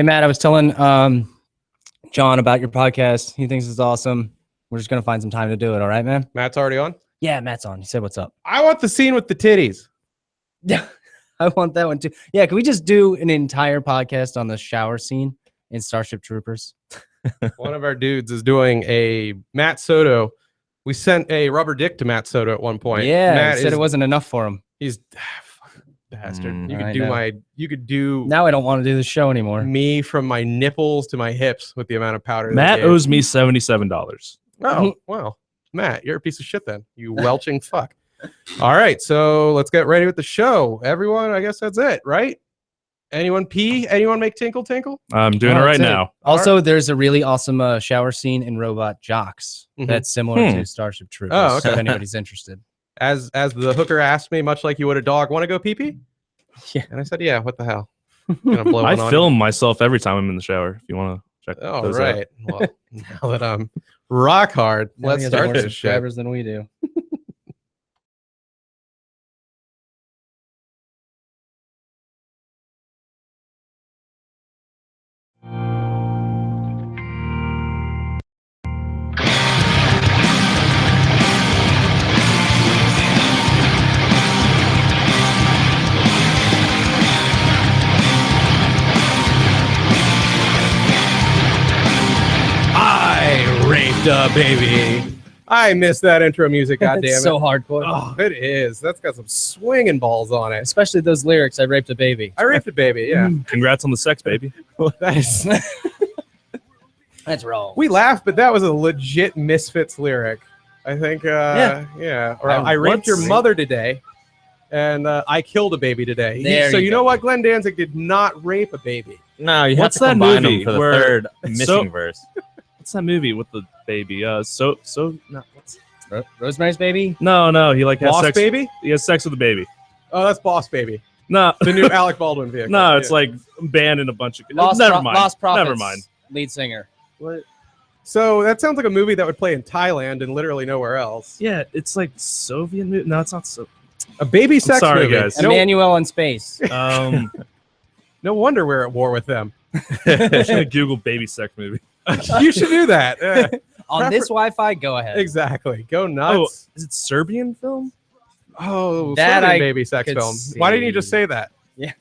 Hey, Matt, I was telling John about your podcast. He thinks it's awesome. We're just going to find some time to do it. All right, man? Matt's already on? Yeah, Matt's on. He said, what's up? I want the scene with the titties. Yeah, I want that one too. Yeah, can we just do an entire podcast on the shower scene in Starship Troopers? One of our dudes is doing a Matt Soto. We sent a rubber dick to Matt Soto at one point. Yeah, Matt he said it wasn't enough for him. He's fucking bastard. You could I do now I don't want to do the show anymore. me from my nipples to my hips with the amount of powder. Matt owes me $77. Oh, well, Matt, you're a piece of shit then. You welching fuck. All right, so let's get ready with the show. Everyone, I guess that's it, right? Anyone pee? Anyone make tinkle tinkle? I'm doing it right now. Also, there's a really awesome shower scene in Robot Jocks that's similar to Starship Troopers. Oh, okay. If anybody's interested. As the hooker asked me, much like you would a dog, want to go pee pee? Yeah. And I said, yeah. What the hell? Gonna blow I one on film myself every time I'm in the shower. If you want to check. Oh, those right. out. Well, now that I'm rock hard, Now let's he has more start this shit. subscribers than we do. I raped a baby. I miss that intro music, goddammit. It's so hardcore. Oh, it is. That's got some swinging balls on it. Especially those lyrics, I raped a baby. I raped a baby, yeah. Congrats on the sex, baby. That is, That's wrong. we laughed, but that was a legit Misfits lyric. I think, yeah. Or I raped your mother today, and I killed a baby today. There So you you go. know what? Glenn Danzig did not rape a baby. No, you What's have to that combine movie them for the where- third missing verse. What's that movie with the baby? No, what's... Rosemary's Baby? no. He like has Boss sex. Baby? He has sex with the baby. Oh, that's Boss Baby. No, The new Alec Baldwin vehicle. no, it's Yeah. like banned in a bunch of. Lost Never mind. Lost Prophets. Never mind. Lead singer. What? So that sounds like a movie that would play in Thailand and literally nowhere else. Yeah, it's like Soviet movie. No, it's not so. A baby sex sorry, movie. guys. No, Emmanuel in space. no wonder we're at war with them. I'm just gonna Google baby sex movie. You should do that. On this Wi-Fi, go ahead. Exactly. Go Oh, nuts. is it Serbian film? Oh, That Serbian I baby sex could film. Why didn't you just see. say that? Yeah.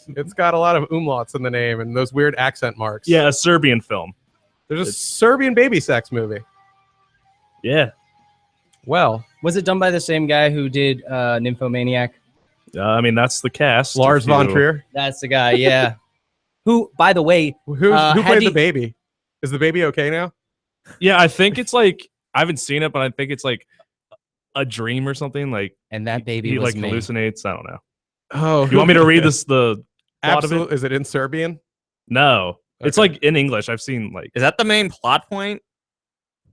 It's got a lot of umlauts in the name and those weird accent marks. Yeah, a Serbian film. There's a Serbian baby sex movie. Yeah. Well, Was it done by the same guy who did Nymphomaniac? I mean, that's the cast. Lars if you- von Trier. That's the guy, yeah. Who, by the way, Who had played he- the baby? Is the baby okay now? Yeah, I think it's like I haven't seen it, but I think it's like a dream or something. Like and that baby he was like me. hallucinates. I don't know. Oh, You want me to read this? The plot of it? Absolutely. Is it in Serbian? No, it's Okay. like in English. I've seen like. Is that the main plot point?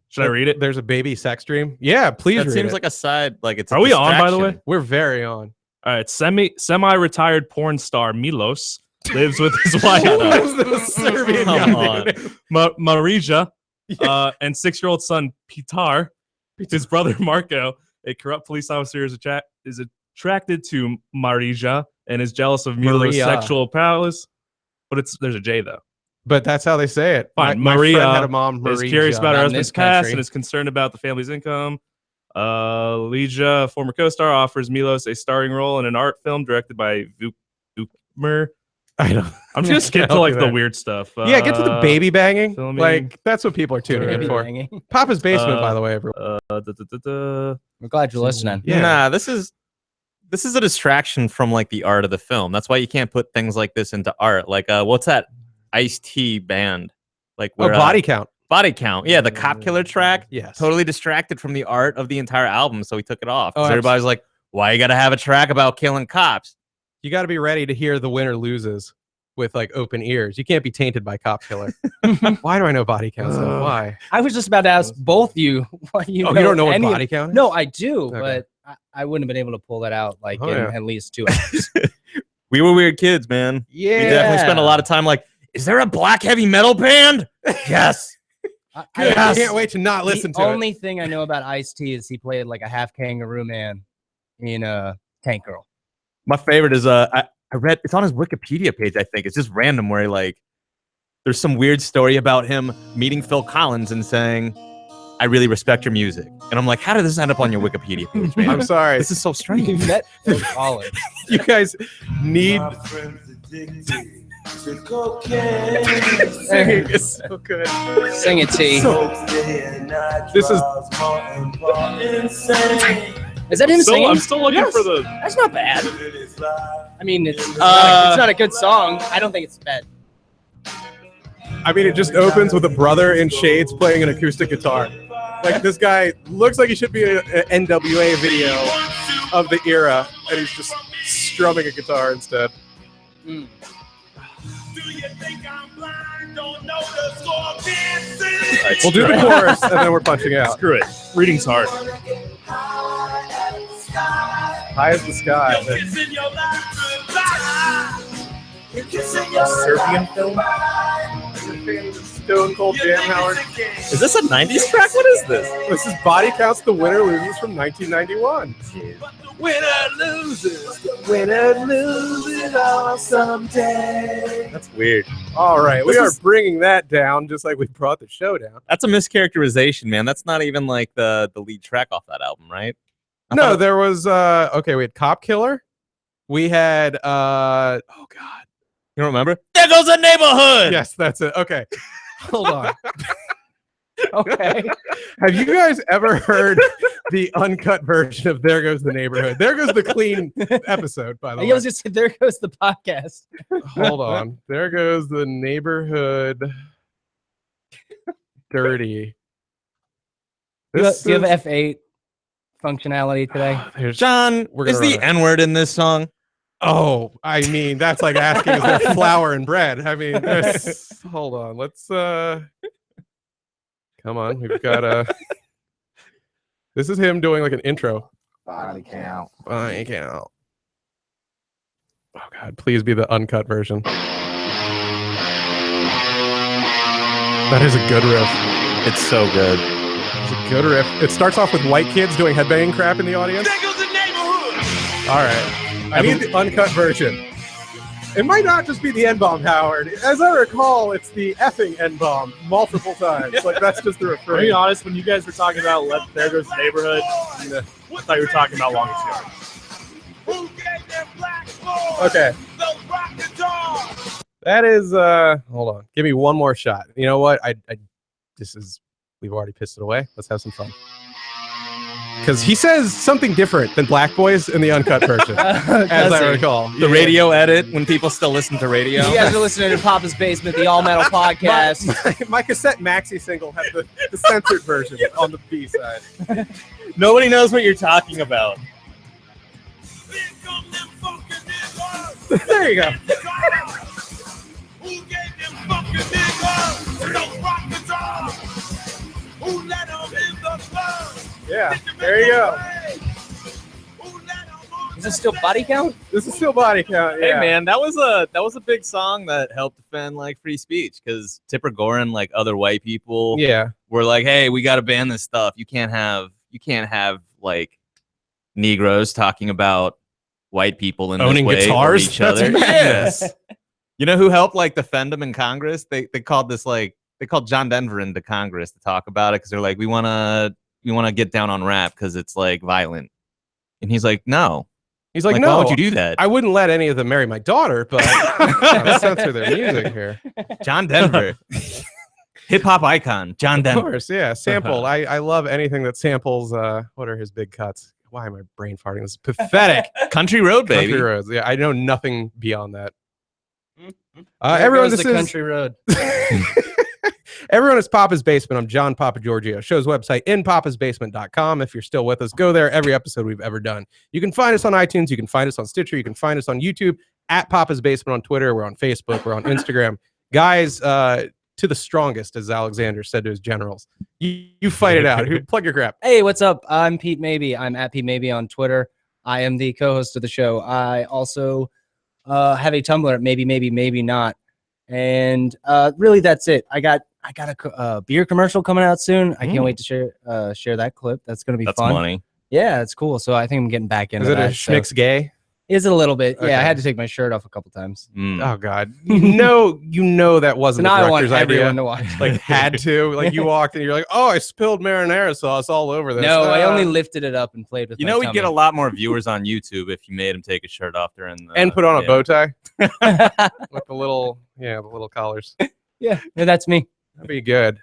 Should I read it? There's a baby sex dream. Yeah, please That read seems it. like a side. Like it's. Are a we on, by the way? distraction. We're very on. All right, semi-retired porn star Milos lives with his wife The Serbian Come guy. on. Marija and 6-year-old son Pitar. His brother Marco, a corrupt police officer, is attracted to Marija and is jealous of Milos' Maria. sexual prowess. But there's a J though. But that's how they say it. Fine. My Maria friend had a mom, Maria. Is curious about her Not in husband's this past country. and is concerned about the family's income. Lija, former co-star, offers Milos a starring role in an art film directed by Vukmer. I don't. I'm just gonna skip to help like you the there. weird stuff. Yeah, get to the baby banging. filming. Like that's what people are tuning in Baby for. banging. Papa's Basement, by the way, everyone. We're glad you're listening. Yeah. Nah, this is a distraction from like the art of the film. That's why you can't put things like this into art. Like, what's that Ice-T band? Like, Oh, Body Count. Body Count. Yeah, the Cop Killer track. Yes. Totally distracted from the art of the entire album, so he took it off. 'Cause Oh, everybody's like, "Why you gotta have a track about killing cops?" You got to be ready to hear the winner loses with like open ears. You can't be tainted by Cop Killer. Why do I know Body Count? So why? I was just about to ask both you what you Oh, know. you don't know what any of- Body Count is? No, I do, Okay. but I wouldn't have been able to pull that out like Oh, in yeah. at least 2 hours. We were weird kids, man. Yeah. We definitely spent a lot of time like, is there a black heavy metal band? Yes. Good. I I can't wait to not listen the to only thing I know about Ice-T is he played like a half kangaroo man in Tank Girl. My favorite is I I read it's on his Wikipedia page. I think it's just random where he like there's some weird story about him meeting Phil Collins and saying, "I really respect your music." And I'm like, how did this end up on your Wikipedia page, man? I'm sorry. This is so strange. You met Phil Collins. You guys need. Singing is so good. Sing it, T. This is. Is that him singing? I'm still looking for the. That's not bad. I mean, it's not a good song. I don't think it's bad. I mean, it just opens with a brother in shades playing an acoustic guitar. Like, this guy looks like he should be in an NWA video of the era, and he's just strumming a guitar instead. Mm. We'll do the chorus, and then we're punching out. Screw it. Reading's hard. High as the sky. Serbian film? Stone Cold Jam Howard. Is this a 90s track? What is this? This is Body Counts the Winner Loses from 1991. Winner loses all someday. That's weird. All right, we This are is- bringing that down just like we brought the show down. That's a mischaracterization, man. That's not even like the lead track off that album, right? I No, thought- there was okay, we had Cop Killer. We had oh god. you don't remember? There goes the neighborhood. Yes, that's it. Okay. Hold on. Okay. Have you guys ever heard the uncut version of There Goes the Neighborhood? There goes the clean episode, by the I way. was just there goes the podcast. Hold on. There goes the neighborhood dirty. Do you have is- F8 functionality today? There's- John, We're is gonna the run N-word in this song? Oh, I mean, that's like asking is there flour and bread? I mean, hold on. Let's come on. We've got this is him doing like an intro. Body count. Body count. Oh god, please be the uncut version. That is a good riff. It's so good. It's a good riff. It starts off with white kids doing headbanging crap in the audience. All right. I need the uncut version. It might not just be the N-bomb, Howard. As I recall, it's the effing N-bomb multiple times. Like, that's just the To be refrain. honest, when you guys were talking about There Goes the Neighborhood, I thought you were talking about Longest Yard. Okay. That is, hold on. Give me one more shot. You know what? We've already pissed it away. Let's have some fun. Because he says something different than Black Boys in the uncut version, as I recall. The radio edit, when people still listen to radio. You guys are listening to Papa's Basement, the all metal podcast. My cassette maxi single had the censored version on the B side. Nobody knows what you're talking about. There you go. Yeah, there you go. Is this still body count? This is still body count. Yeah. Hey man, that was a big song that helped defend like free speech because Tipper Gore and like other white people Yeah. were like, hey, we got to ban this stuff. You can't have like Negroes talking about white people in Owning this way guitars? or each That's other. madness. Yes. You know who helped like defend them in Congress? They called John Denver into Congress to talk about it because they're like, we want to get down on rap because it's like violent, and he's like, no. He's like, Like, no, why would you do that? I wouldn't let any of them marry my daughter, but I'll censor their music here. John Denver, hip hop icon, John Of Denver. course, yeah. Sample. I love anything that samples. What are his big cuts? Why am I brain farting? This is pathetic. Country Road, baby. Country roads. Yeah, I know nothing beyond that. There Everyone, goes this the is country road. everyone is Papa's Basement. I'm John Papa Giorgio. Show's website inpapasbasement.com. If you're still with us, go there. Every episode we've ever done. You can find us on iTunes. You can find us on Stitcher. You can find us on YouTube at Papa's Basement on Twitter. We're on Facebook. We're on Instagram. Guys, to the strongest, as Alexander said to his generals. You fight it out. Plug your crap. Hey, what's up? I'm Pete Maybe. I'm at Pete Maybe on Twitter. I am the co-host of the show. I also have a Tumblr at maybe not, and really that's it. I got a beer commercial coming out soon. I can't wait to share that clip. That's gonna be That's fun. money. Yeah, it's cool. So I think I'm getting back into Is it that. a Schmick's gay? Is it a little bit? Yeah, Okay. I had to take my shirt off a couple times. Oh God, you know that So wasn't now the I want director's idea. everyone to watch. Like had to, like you walked and you're like, oh, I spilled marinara sauce all over this. No, I only lifted it up and played with. You my know, we'd tummy. get a lot more viewers on YouTube if you made him take his shirt off during the and put on a yeah. bow tie with the little collars. Yeah, that's me. That'd be good.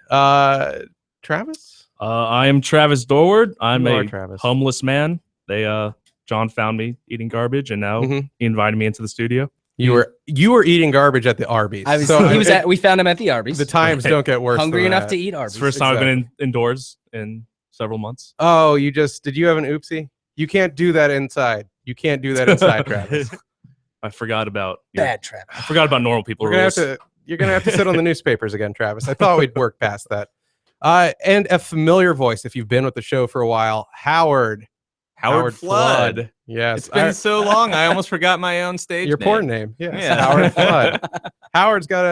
Travis, I am Travis Dorward. I'm You are a Travis. homeless man. John found me eating garbage, and now Mhm. he invited me into the studio. you were eating garbage at the Arby's. I was. So He was at. We found him at the Arby's. the times don't get worse. hungry than enough that. to eat It's Arby's. the first time I've been indoors in several months. Oh, did you have an oopsie? You can't do that inside. You can't do that inside, Travis. I forgot about Bad trap. I forgot about normal people You're rules. gonna have to sit on the newspapers again, Travis. I thought we'd work past that. And a familiar voice, if you've been with the show for a while, Howard Flood. Yes, It's been so long, I almost forgot my own stage your name. porn name. Yes, Yeah. Howard Flood. Howard's got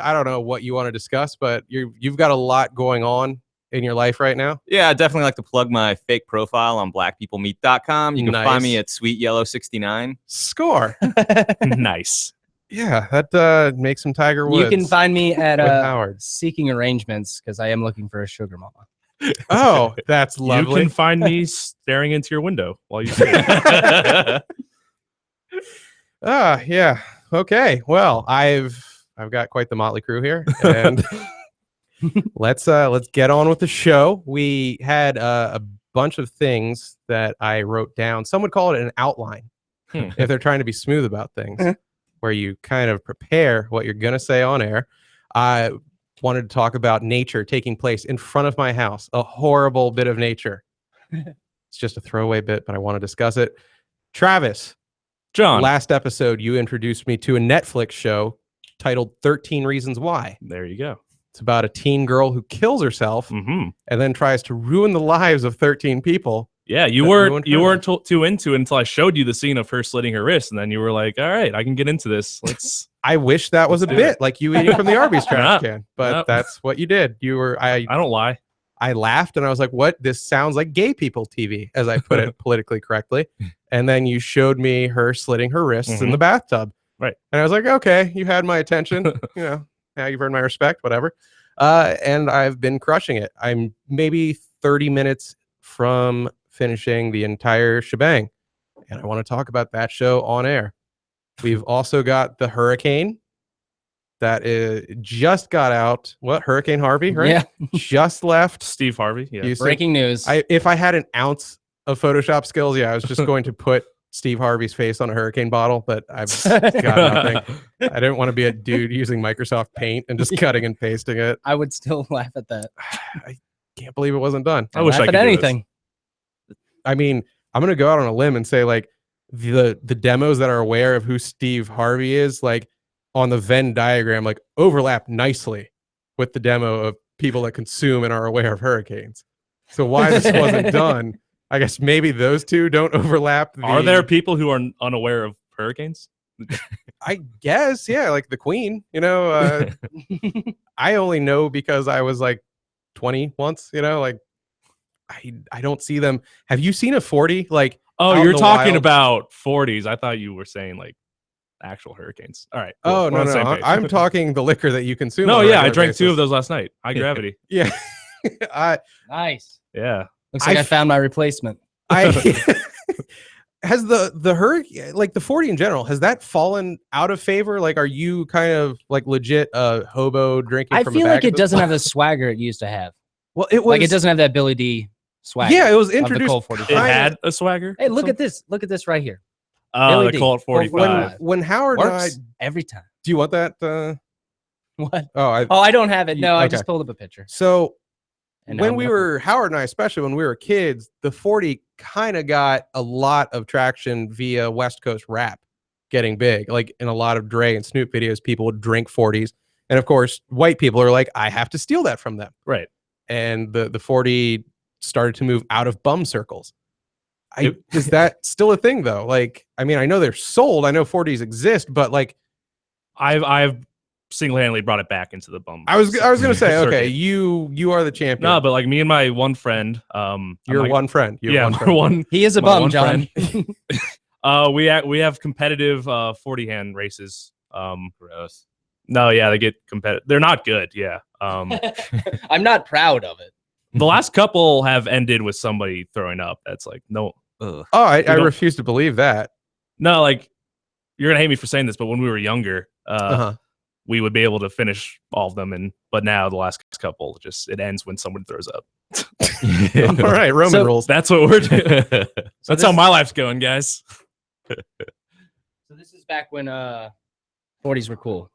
I don't know what you want to discuss, but you've got a lot going on in your life right now. Yeah, I definitely like to plug my fake profile on blackpeoplemeet.com. You can Nice. find me at Sweet Yellow 69. Score. Nice. Yeah, that makes some Tiger Woods. You can find me at with Howard. Seeking Arrangements because I am looking for a sugar mama. Oh, that's You lovely. can find me staring into your window while you sleep. Yeah. Okay. Well, I've got quite the motley crew here, and let's get on with the show. We had a bunch of things that I wrote down. Some would call it an outline if they're trying to be smooth about things, where you kind of prepare what you're gonna say on air. I wanted to talk about nature taking place in front of my house. A horrible bit of nature. It's just a throwaway bit, but I want to discuss it. Travis. John. Last episode, you introduced me to a Netflix show titled 13 Reasons Why. There you go. It's about a teen girl who kills herself Mm-hmm. and then tries to ruin the lives of 13 people. Yeah, you That weren't ruined you her weren't too into it until I showed you the scene of her slitting her wrist, and then you were like, "All right, I can get into this." Let's. I wish that was a Let's do bit it. like you eating from the Arby's trash Nope. can, but Nope. that's what you did. You were I don't lie. I laughed and I was like, "What? This sounds like gay people TV," as I put it politically correctly. And then you showed me her slitting her wrists in the bathtub. Right. And I was like, "Okay, you had my attention. Now you've earned my respect. Whatever." And I've been crushing it. I'm maybe 30 minutes from finishing the entire shebang, and I want to talk about that show on air. We've also got the hurricane that just got out. What, Hurricane Harvey, right? Yeah. Just left. Steve Harvey. Yeah. Houston. Breaking news. If I had an ounce of Photoshop skills, I was just going to put Steve Harvey's face on a hurricane bottle, but I've got nothing. I didn't want to be a dude using Microsoft Paint and just cutting and pasting it. I would still laugh at that. I can't believe it wasn't done. I wish I laugh could at do this. anything. I mean, I'm gonna go out on a limb and say like the demos that are aware of who Steve Harvey is, like on the Venn diagram, like overlap nicely with the demo of people that consume and are aware of hurricanes. So why this wasn't done? I guess maybe those two don't overlap. Are there people who are unaware of hurricanes? I guess, yeah, like the Queen. I only know because I was like 20 once. Like I don't see them. Have you seen a 40? Like, Oh, out in you're the talking wild? about 40s. I thought you were saying like actual hurricanes. All right. cool. Oh We're no, on the no, same page. I'm talking the liquor that you consume. No, on a yeah, I regular drank two basis. of those last night. High gravity. Yeah, Nice. Yeah. Looks like I I've- found my replacement. I has the hurricane, like the 40 in general, has that fallen out of favor? Like, are you kind of like legit hobo drinking? I from feel a bag like at it this doesn't have point? the swagger it used to have. Well, it was Like it doesn't have that Billy D swagger. Yeah, it was of the introduced. Colt 45. It kinda- had a swagger. Hey, look at this. Look at this right here. Oh, Billy the D. Colt Colt 45. when Howard and I. Works every time. Do you want that? What? Oh, Oh, I don't have it. You- No, I okay. just pulled up a picture. so And when now we I'm were Howard and I, especially when we were kids, the 40 kind of got a lot of traction via West Coast rap getting big. Like in a lot of Dre and Snoop videos, people would drink 40s, and of course, white people are like, I have to steal that from them. Right. And the 40 started to move out of bum circles. Is that still a thing though? Like, I mean, I know they're sold. I know 40s exist, but like, I've single-handedly brought it back into the bum. I was gonna say, circuit. okay, you are the champion. No, but like me and my one friend, You're I'm like, one friend. You have yeah, one we're friend. one. He is a my bum, one John. We have competitive 40 hand races. Gross. No, yeah, they get competitive. They're not good. Yeah. I'm not proud of it. The last couple have ended with somebody throwing up. That's like no, Ugh. Oh, I don't- refuse to believe that. no. Like you're gonna hate me for saying this, but when we were younger, we would be able to finish all of them, but now the last couple it ends when someone throws up. All right, Roman So- rules. That's what we're doing. That's this how is- my life's going, guys. So this is back when 40s were cool.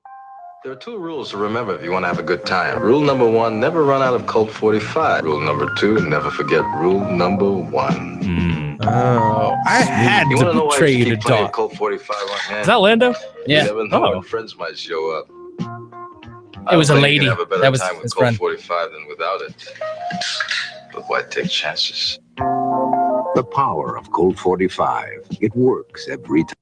There are 2 rules to remember if you want to have a good time. Rule number 1, never run out of Colt 45. Rule number 2, never forget rule number 1. Oh, I had You want to to know why betray you the keep plenty of dog. Colt 45 on hand? Is that Lando? You Yeah, never know Oh. when friends might show up. It was a I don't think you lady. can have a better That was time with his Colt friend. 45 than without it. But why take chances? The power of Colt 45. It works every time.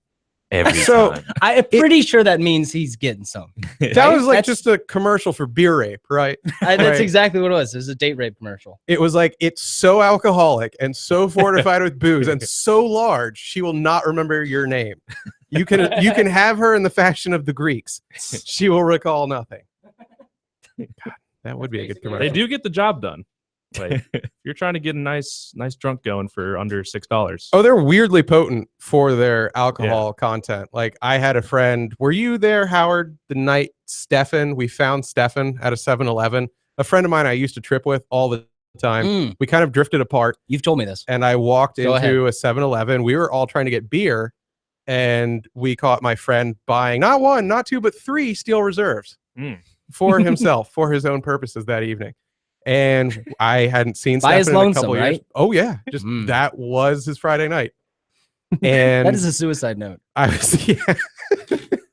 Every So- time. I'm pretty sure that means he's getting some. That was like That's- just a commercial for beer rape, right? That's Right. exactly what it was. It was a date rape commercial. It was like, it's so alcoholic and so fortified with booze and so large, she will not remember your name. You can have her in the fashion of the Greeks. She will recall nothing. God, that would be a good commercial. They do get the job done. Like if you're trying to get a nice drunk going for under $6. Oh, they're weirdly potent for their alcohol content. Like I had a friend. Were you there, Howard, the night we found Stefan at a 7-Eleven? A friend of mine I used to trip with all the time. Mm, We kind of drifted apart, you've told me this. and I walked Go into a 7-Eleven. We were all trying to get beer, and we caught my friend buying not 1, not 2, but 3 Steel Reserves Mm. for himself, for his own purposes that evening. And I hadn't seen By his Stefan in a lonesome, couple years. right? Oh yeah, just Mm. that was his Friday night. And That is a suicide note. I was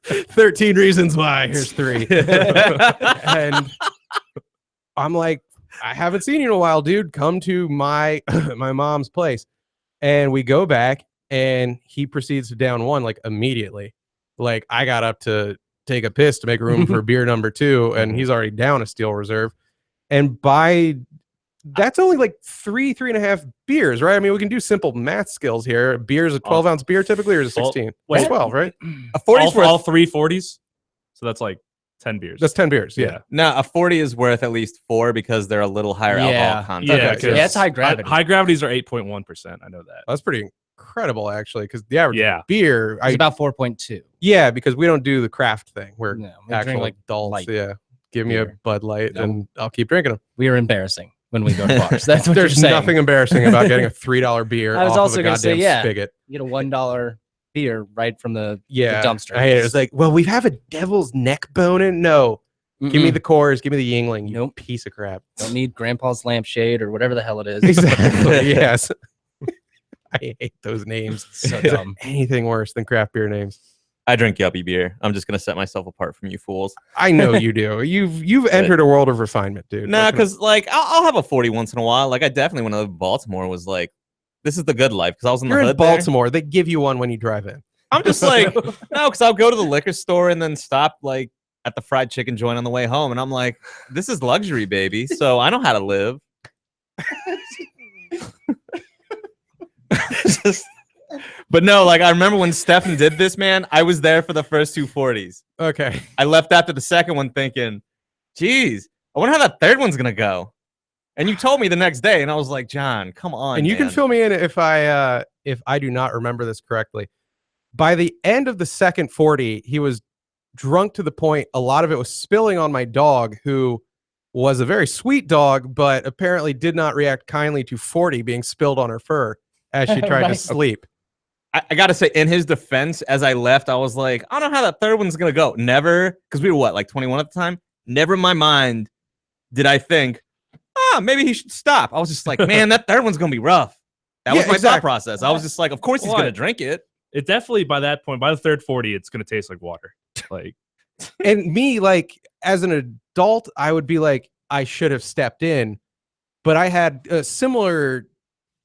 13 reasons why. Here's 3. And I'm like, I haven't seen you in a while, dude. Come to my my mom's place. And we go back, and he proceeds to down 1 like immediately. Like I got up to take a piss to make room for beer number 2, and he's already down a Steel Reserve. And that's only like 3.5 beers, right? I mean, we can do simple math skills here. Beer is a 12-ounce beer typically, or is it Well, 16? wait. It's 12, right? A 40's worth. all 3 40s. So that's like 10 beers. That's 10 beers. Yeah. No, a 40 is worth at least 4 because they're a little higher Yeah. alcohol content. Yeah, Okay, 'cause Yeah, it's high gravity. High gravities are 8.1%. I know that. That's pretty incredible, actually, because the average Yeah. beer, It's about 4.2. yeah, because we don't do the craft thing. We're No, we actual drink like adults. light Yeah. Give me a beer. Bud Light, No. and I'll keep drinking them. we are embarrassing when we go to bars. That's what There's you're saying. nothing embarrassing about getting a $3 beer I was off also of a gonna say, goddamn yeah. spigot. You get a $1 beer right from the Yeah, dumpster. I hate it. It's like, well, we have a devil's neck bone in. No, give me the Coors, give me the Yingling. You Nope. piece of crap. Don't need Grandpa's lampshade or whatever the hell it is. Exactly. Yes. I hate those names. So dumb. Anything worse than craft beer names. I drink yuppie beer. I'm just gonna set myself apart from you fools. I know you do. You've entered a world of refinement, dude. Nah, What can I- because like I'll have a 40 once in a while. Like I definitely when I lived in Baltimore was like, this is the good life because I was in you're the in hood there. Baltimore. They give you one when you drive in. I'm just like, no, because I'll go to the liquor store and then stop like at the fried chicken joint on the way home, and I'm like, this is luxury, baby. So I know how to live. Just- but no, like I remember when Stefan did this, man. I was there for the first 2 40s. Okay. I left after the second one thinking, geez, I wonder how that third one's gonna go. And you told me the next day, and I was like, John, come on. And you can man. fill me in if I do not remember this correctly. By the end of the second 40, he was drunk to the point a lot of it was spilling on my dog, who was a very sweet dog, but apparently did not react kindly to 40 being spilled on her fur as she tried to Right. sleep. I gotta say, in his defense, as I left, I was like, I don't know how that third one's gonna go. Never, because we were what, like 21 at the time? Never in my mind did I think, maybe he should stop. I was just like, man, that third one's gonna be rough. That was Yeah, my thought exactly. process. I was just like, of course he's What? gonna drink it. It definitely by that point, by the third 40, it's gonna taste like water. Like And me, like, as an adult, I would be like, I should have stepped in. But I had a similar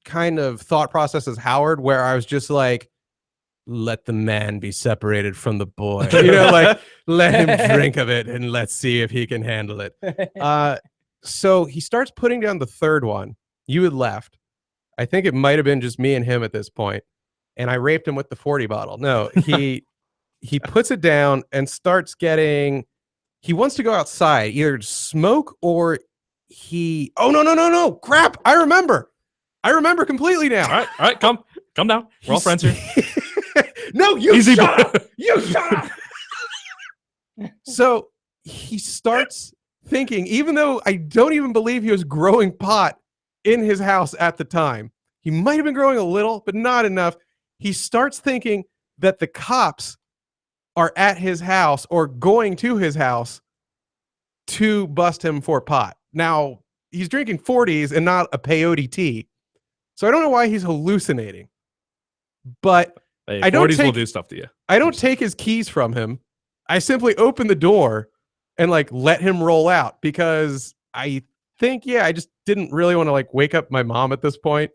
kind of thought process as Howard, where I was just like, let the man be separated from the boy. Like, let him drink of it and let's see if he can handle it. So he starts putting down the third one. You had left. I think it might have been just me and him at this point. and I raped him with the 40 bottle. No, he puts it down and starts getting. He wants to go outside, either to smoke or he. Oh no! Crap! I remember completely now. All right, come down. We're all friends here. No, you Easy shut boy. up. You shut up. So he starts thinking, even though I don't even believe he was growing pot in his house at the time, he might have been growing a little, but not enough. He starts thinking that the cops are at his house or going to his house to bust him for pot. Now, he's drinking 40s and not a peyote tea. So I don't know why he's hallucinating. But Hey, I don't 40s will take- do stuff to you. I don't take his keys from him. I simply open the door and like let him roll out because I think, I just didn't really want to like wake up my mom at this point.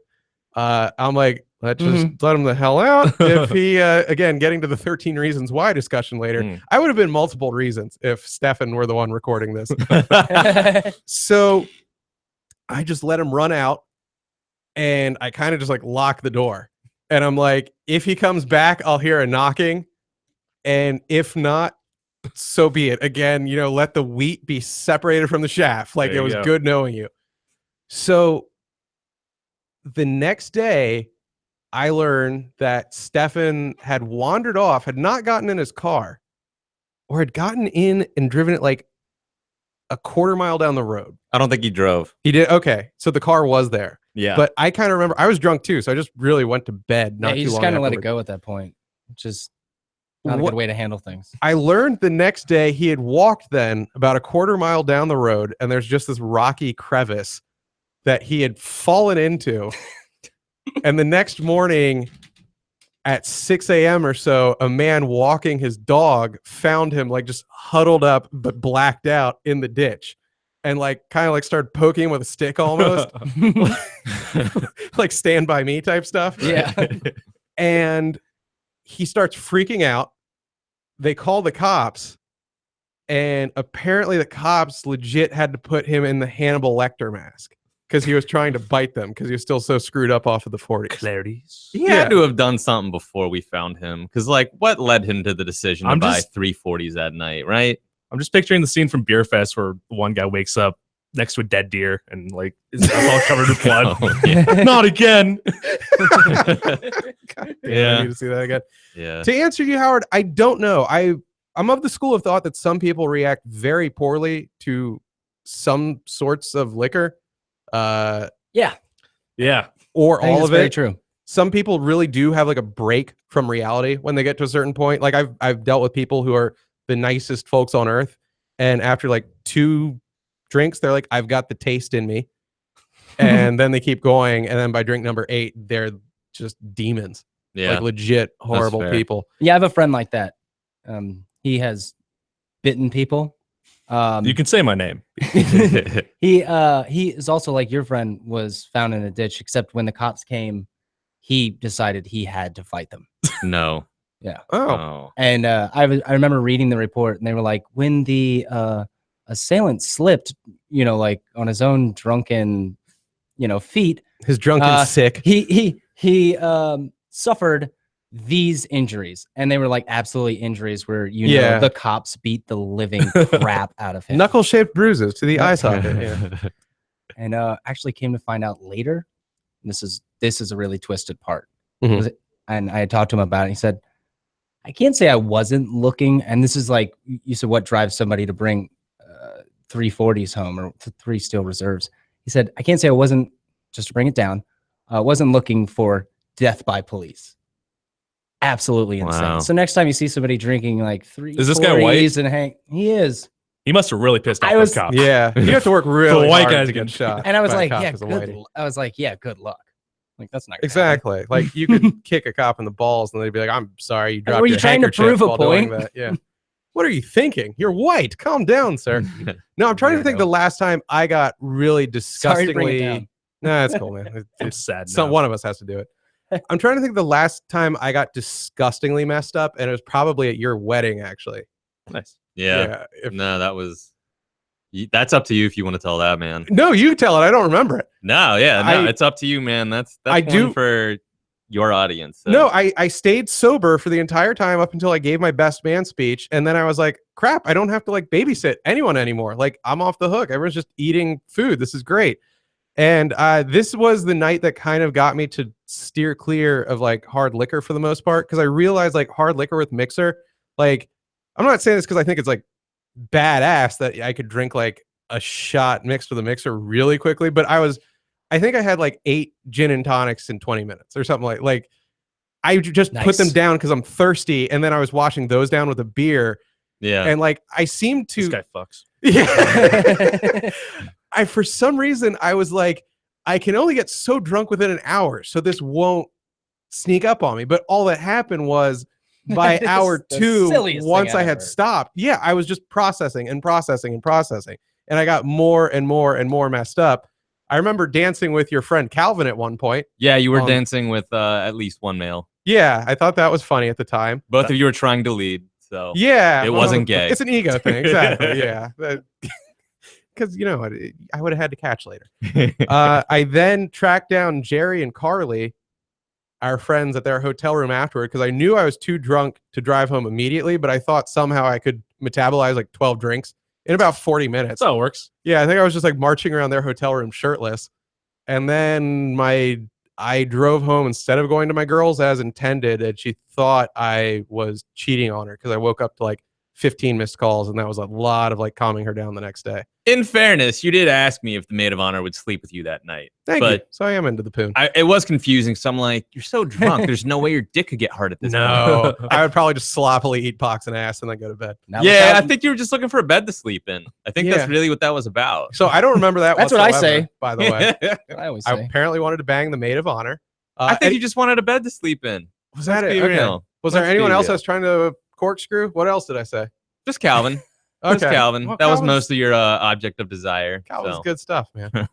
I'm like, let's just let him the hell out. If he, again, getting to the 13 reasons why discussion later, I would have been multiple reasons if Stefan were the one recording this. So I just let him run out and I kind of just like lock the door. And I'm like, if he comes back, I'll hear a knocking. And if not, so be it. Again, let the wheat be separated from the chaff. Like, it was good knowing you. So the next day, I learned that Stefan had wandered off, had not gotten in his car, or had gotten in and driven it like a quarter mile down the road. I don't think he drove. He did. Okay. So the car was there. Yeah. But I kind of remember I was drunk too. So I just really went to bed. Not you too just long kind of let it afterward. go at that point, which is not a What- good way to handle things. I learned the next day he had walked then about a quarter mile down the road, and there's just this rocky crevice that he had fallen into. And the next morning at 6 a.m. or so, a man walking his dog found him like just huddled up but blacked out in the ditch, and like kind of like started poking him with a stick almost. Like Stand By Me type stuff. Yeah. And he starts freaking out. They call the cops, and apparently the cops legit had to put him in the Hannibal Lecter mask because he was trying to bite them because he was still so screwed up off of the 40s. Clarities. He had to have done something before we found him. Because, like, what led him to the decision to buy 340s at night, right? I'm just picturing the scene from Beer Fest where one guy wakes up next to a dead deer and like his mouth all covered with blood. Oh, yeah. Not again. God damn, I need to see that again. Yeah. To answer you, Howard, I don't know. I'm of the school of thought that some people react very poorly to some sorts of liquor. Yeah. Or I think all it's of very it. true. Some people really do have like a break from reality when they get to a certain point. Like I've dealt with people who are the nicest folks on earth, and after like 2 drinks, they're like, I've got the taste in me. And then they keep going, and then by drink number 8, they're just demons. Yeah. Like legit horrible fair. people. Yeah, I have a friend like that. He has bitten people. You can say my name. He is also like your friend was found in a ditch, except when the cops came, he decided he had to fight them. No. Yeah. Oh. Oh. And I remember reading the report, and they were like, when the assailant slipped, like on his own drunken, feet, His drunken sick. he suffered these injuries, and they were like absolutely injuries where the cops beat the living crap out of him. Knuckle-shaped bruises to the eye socket. Yeah. And actually came to find out later, and this is a really twisted part. Mhm. And I had talked to him about it. And he said, I can't say I wasn't looking. And this is like, you said, what drives somebody to bring 340s home or 3 steel reserves? He said, I can't say I wasn't, just to bring it down, wasn't looking for death by police. Absolutely insane. Wow. So next time you see somebody drinking like 3 Is this guy white? and he is. He must have really pissed off I those was- cops. Yeah. You have to work really white hard guys to get- get shot. And I was by a like, cop yeah, as a good. whitey. I was like, yeah, good luck. Like, that's not gonna happen. Exactly. Like you could kick a cop in the balls and they'd be like, I'm sorry, you dropped were you your trying to handkerchief prove a while doing point? that. Yeah. What are you thinking? You're white. Calm down, sir. No, I'm trying to think the last time I got really Sorry to bring it disgustingly. down. No, that's cool, man. I'm sad. Some now. one of us has to do it. I'm trying to think the last time I got disgustingly messed up, and it was probably at your wedding, actually. Nice. Yeah. if- No, that's up to you if you want to tell that, man. No, you tell it. I don't remember it. No, yeah, no, I- it's up to you, man. That's I one do- for your audience. So. No, I stayed sober for the entire time up until I gave my best man speech. And then I was like, crap, I don't have to like babysit anyone anymore. Like I'm off the hook. Everyone's just eating food. This is great. And this was the night that kind of got me to steer clear of like hard liquor for the most part. Cause I realized like hard liquor with mixer, like I'm not saying this because I think it's like badass that I could drink like a shot mixed with a mixer really quickly. But I think I had like 8 gin and tonics in 20 minutes or something like I just put them down because I'm thirsty. And then I was washing those down with a beer. Yeah. And like I seemed to. This guy fucks. Yeah. For some reason, I was like, I can only get so drunk within an hour. So this won't sneak up on me. But all that happened was by hour 2, once I had stopped. Yeah. I was just processing and processing and processing. And I got more and more and more messed up. I remember dancing with your friend Calvin at one point. Yeah, you were dancing with at least one male. Yeah, I thought that was funny at the time. Both of you were trying to lead, so yeah, it wasn't gay. It's an ego thing, exactly. Yeah, because you know I would have had to catch later. I then tracked down Jerry and Carly, our friends, at their hotel room afterward because I knew I was too drunk to drive home immediately, but I thought somehow I could metabolize like 12 drinks in about 40 minutes. That's how it works. Yeah, I think I was just like marching around their hotel room shirtless. And then I drove home instead of going to my girl's as intended, and she thought I was cheating on her because I woke up to like 15 missed calls, and that was a lot of like calming her down the next day. In fairness, you did ask me if the maid of honor would sleep with you that night. Thank you. So I am into the poon. It was confusing. So I'm like, you're so drunk. There's no way your dick could get hard at this point. No, I would probably just sloppily eat box and ass and then go to bed. Yeah, I think you were just looking for a bed to sleep in. I think that's really what that was about. So I don't remember that. That's what I say. By the way, I always I say. apparently wanted to bang the maid of honor. I think you just wanted a bed to sleep in. Was that it? Okay. Real. Was there Let's anyone be else real. I was trying to corkscrew? What else did I say? Just Calvin. Just Okay. Calvin. Well, that was Calvin's- most of your object of desire. Calvin's so. good stuff, man.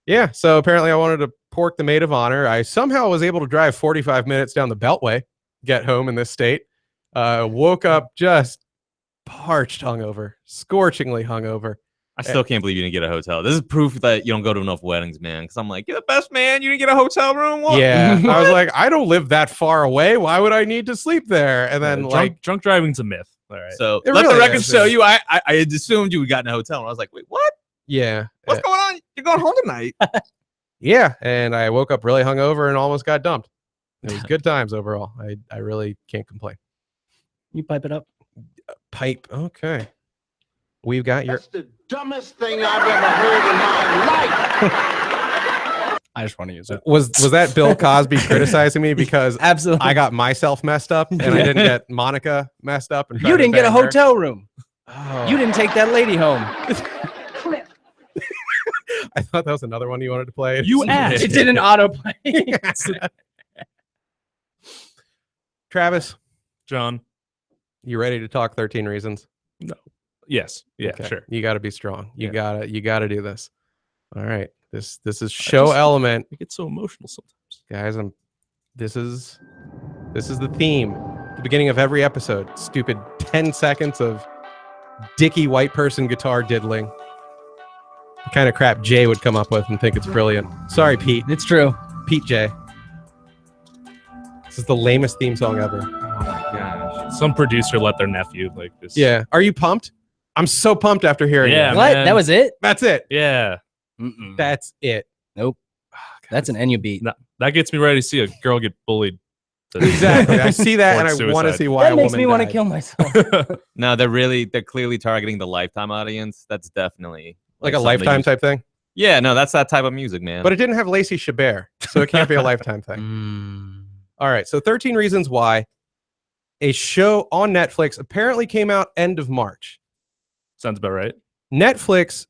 Yeah, so apparently I wanted to pork the maid of honor. I somehow was able to drive 45 minutes down the Beltway, get home in this state. Woke up just parched hungover, scorchingly hungover. I still can't believe you didn't get a hotel. This is proof that you don't go to enough weddings, man. Because I'm like, you're the best man. You didn't get a hotel room. What? Yeah, I was like, I don't live that far away. Why would I need to sleep there? And then Drunk driving's a myth. All right. So It let really the record is, show yeah. you. I had assumed you had gotten a hotel. And I was like, wait, what? yeah, What's going on? You're going home tonight. yeah. And I woke up really hungover and almost got dumped. It was good times overall. I really can't complain. You pipe it up. Pipe. Okay. We've got your. That's the dumbest thing I've ever heard in my life. I just want to use it. Was that Bill Cosby criticizing me because Absolutely. I got myself messed up and I didn't get Monica messed up? And You didn't get a bang her? hotel room. Oh. You didn't take that lady home. I thought that was another one you wanted to play. You asked. It didn't autoplay. Travis, John. you ready to talk 13 reasons? Yes. Yeah, Okay. sure. You got to be strong. You Yeah. gotta do this. All right. This is show element, I get so emotional sometimes. guys. This is the theme. The beginning of every episode. Stupid 10 seconds of dicky white person guitar diddling. The kind of crap Jay would come up with and think it's brilliant. Sorry, Pete. It's true. Pete J. This is the lamest theme song ever. Some producer let their nephew like this. Yeah. Are you pumped? I'm so pumped after hearing Yeah, it. What? man. That was it? That's it. Yeah. Mm-mm. That's it. Nope. That's an NU beat. No, that gets me ready to see a girl get bullied. to- Exactly. I see that and I Towards want to suicide. see why That a makes woman me want to died. kill myself. No, they're clearly targeting the Lifetime audience. That's definitely Like a something they Lifetime use- type thing. Yeah, no, that's that type of music, man. But it didn't have Lacey Chabert, so it can't be a Lifetime thing. Mm. All right. So 13 Reasons Why. A show on Netflix apparently came out end of March. Sounds about right. Netflix,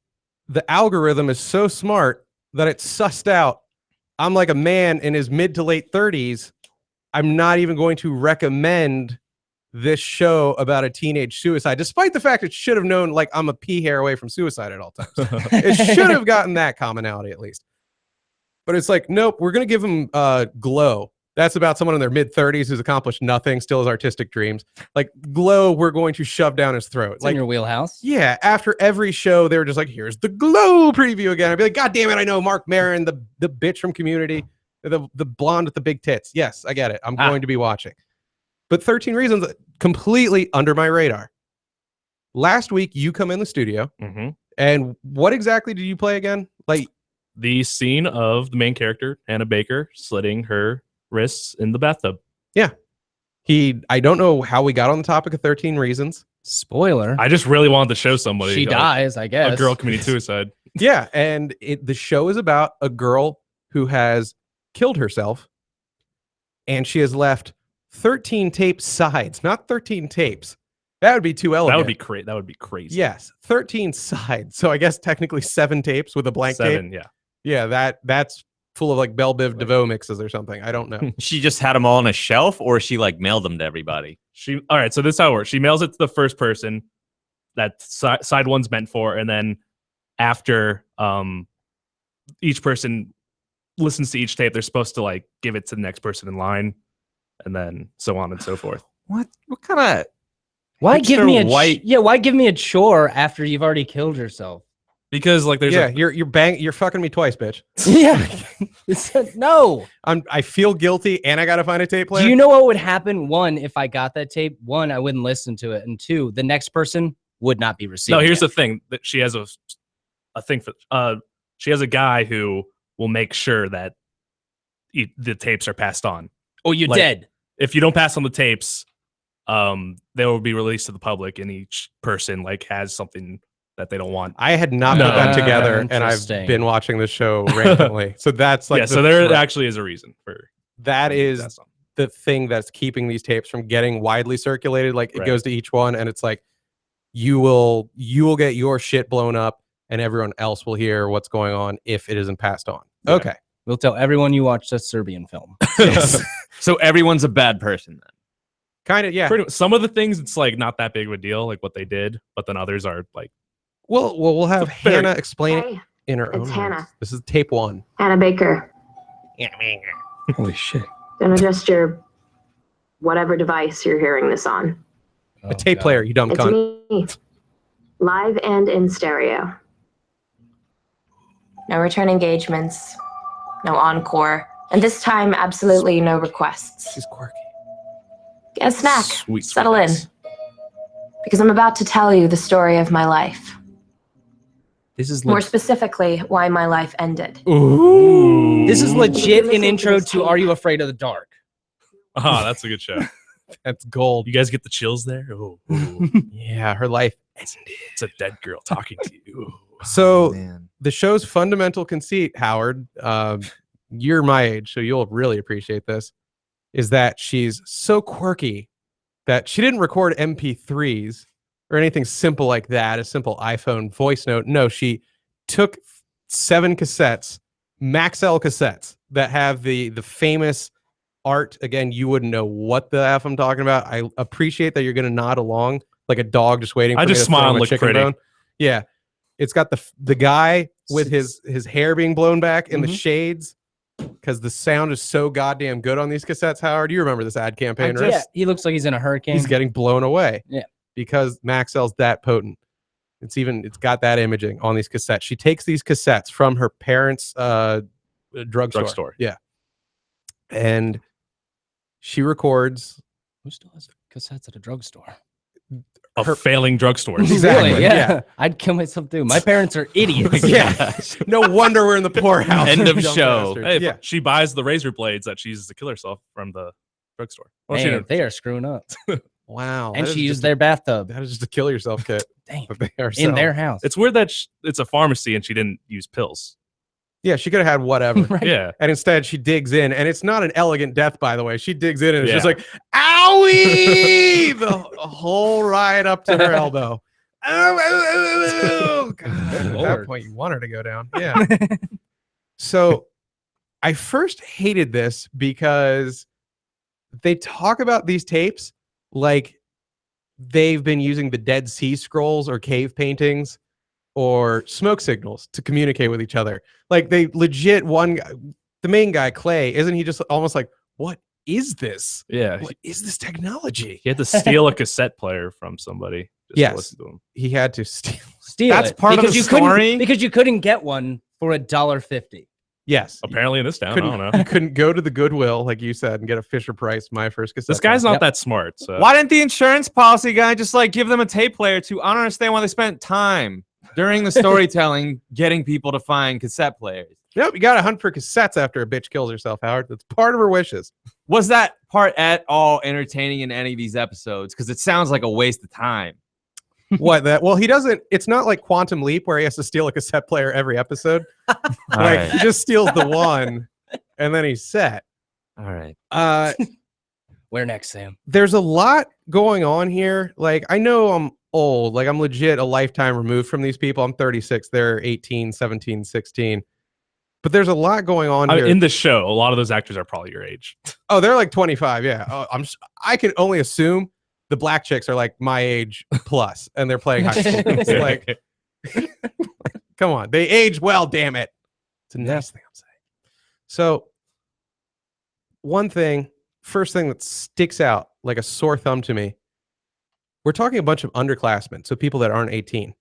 the algorithm is so smart that it sussed out. I'm like a man in his mid to late 30s. I'm not even going to recommend this show about a teenage suicide, despite the fact it should have known like I'm a pea hair away from suicide at all times. It should have gotten that commonality at least. But it's like, nope, we're going to give him Glow. That's about someone in their mid 30s who's accomplished nothing, still has artistic dreams. Like Glow, we're going to shove down his throat. It's Like in your wheelhouse. yeah, after every show, they were just like, here's the Glow preview again. I'd be like, God damn it, I know Mark Maron, the bitch from Community. The blonde with the big tits. Yes, I get it. I'm going to be watching. But 13 Reasons, completely under my radar. Last week, you come in the studio, and what exactly did you play again? Like the scene of the main character, Hannah Baker, slitting her wrists in the bathtub. Yeah. I don't know how we got on the topic of 13 Reasons. Spoiler. I just really wanted to show somebody. She dies, I guess. A girl committing suicide. Yeah, and the show is about a girl who has killed herself, and she has left 13 tape sides, not 13 tapes. That would be too elegant. That would be crazy. Yes, 13 sides. So I guess technically 7 tapes with a blank tape. Yeah. Yeah, that's full of like Belle Biv DeVoe mixes or something. I don't know. She just had them all on a shelf, or she like mailed them to everybody. All right, so this is how it works. She mails it to the first person that side one's meant for, and then after each person listens to each tape, they're supposed to like give it to the next person in line, and then so on and so forth. What kind of Why give me a white? why give me a chore after you've already killed yourself? Because like there's you're fucking me twice, bitch. Yeah. No. I feel guilty and I gotta find a tape player. Do you know what would happen? One, if I got that tape, one, I wouldn't listen to it. And two, the next person would not be receiving no. Here's it. the thing that she has a thing for. She has a guy who will make sure that the tapes are passed on. Oh, you're Like, dead. If you don't pass on the tapes, they will be released to the public, and each person like has something that they don't want. I had not put that together, and I've Interesting. been watching the show randomly. So that's like so there actually is a reason for that is that song. the thing that's keeping these tapes from getting widely circulated. Like it Right. goes to each one, and it's like you will get your shit blown up, and everyone else will hear what's going on if it isn't passed on. Yeah. Okay. We'll tell everyone you watched a Serbian film. So everyone's a bad person then. Kind of, yeah. Some of the things it's like not that big of a deal, like what they did, but then others are like We'll have It's a very- Hannah explain it Hey, in her it's own Hannah. words. This is tape 1. Hannah Baker. Holy shit. Don't adjust your whatever device you're hearing this on. A tape player, you dumb It's cunt. me. Live and in stereo. No return engagements. No encore. And this time, absolutely no requests. She's quirky. Get a snack. sweet. Settle in. sweetness. Because I'm about to tell you the story of my life. This is More specifically, why my life ended. Ooh. This is legit an Listen to intro this to tape. Are You Afraid of the Dark? Oh, that's a good show. That's gold. You guys get the chills there? Ooh. Yeah, her life. It's a dead girl talking to you. Ooh. So Man. the show's fundamental conceit, Howard, you're my age, so you'll really appreciate this, is that she's so quirky that she didn't record MP3s or anything simple like that, a simple iPhone voice note. No, she took 7 cassettes, Maxell cassettes that have the famous art. Again, you wouldn't know what the F I'm talking about. I appreciate that you're going to nod along like a dog just waiting for I me just to throw smile him and a look chicken pretty. bone. Yeah. It's got the guy with his hair being blown back in the shades because the sound is so goddamn good on these cassettes. Howard, you remember this ad campaign, right? Yeah, he looks like he's in a hurricane. He's getting blown away. Yeah. Because Maxell's that potent. It's got that imaging on these cassettes. She takes these cassettes from her parents' drugstore. Yeah. And she records. Who still has cassettes at a drugstore? A failing drugstore. Exactly. Really? Yeah. Yeah. I'd kill myself too. My parents are idiots. Yeah. No wonder we're in the poorhouse. End of Dumb show. bastards. Hey, Yeah. she buys the razor blades that she uses to kill herself from the drugstore. Well, she Man, didn't- they are screwing up. Wow. And that she is used just their bathtub. that is just a kill yourself kit. Damn. that they are In selling. their house. It's weird that it's a pharmacy and she didn't use pills. Yeah, she could have had whatever. Right. Yeah. And instead she digs in, and it's not an elegant death, by the way. She digs in and it's just Yeah. like, owie! the whole ride up to her elbow. Oh, God. At that Lord. point, you want her to go down. Yeah. So I first hated this because they talk about these tapes like they've been using the Dead Sea Scrolls or cave paintings or smoke signals to communicate with each other. Like they legit, one guy, the main guy, Clay, isn't he just almost like, what is this? Yeah. What is this technology? He had to steal a cassette player from somebody. Just Yes. To listen to him. He had to steal. Steal That's it, part of because the you couldn't- story? Because you couldn't get one for $1.50. Yes. Apparently in this town, I don't know. You couldn't go to the Goodwill, like you said, and get a Fisher Price My First Cassette. This guy's not Yep. that smart. So. Why didn't the insurance policy guy just like give them a tape player too? I don't understand why they spent time during the storytelling getting people to find cassette players. Nope, you got to hunt for cassettes after a bitch kills herself, Howard. That's part of her wishes. Was that part at all entertaining in any of these episodes? Because it sounds like a waste of time. What that? Well, he doesn't. It's not like Quantum Leap where he has to steal a cassette player every episode. right. He just steals the one, and then he's set. All right. Where next, Sam? There's a lot going on here. Like, I know I'm old. Like, I'm legit a lifetime removed from these people. I'm 36. They're 18, 17, 16. But there's a lot going on here. In the show, a lot of those actors are probably your age. Oh, they're like 25. Yeah. Oh, I can only assume the black chicks are like my age plus, and they're playing high school. It's like, come on, they age well. Damn it. It's a nice thing I'm saying. So, first thing that sticks out like a sore thumb to me, we're talking a bunch of underclassmen, so people that aren't 18.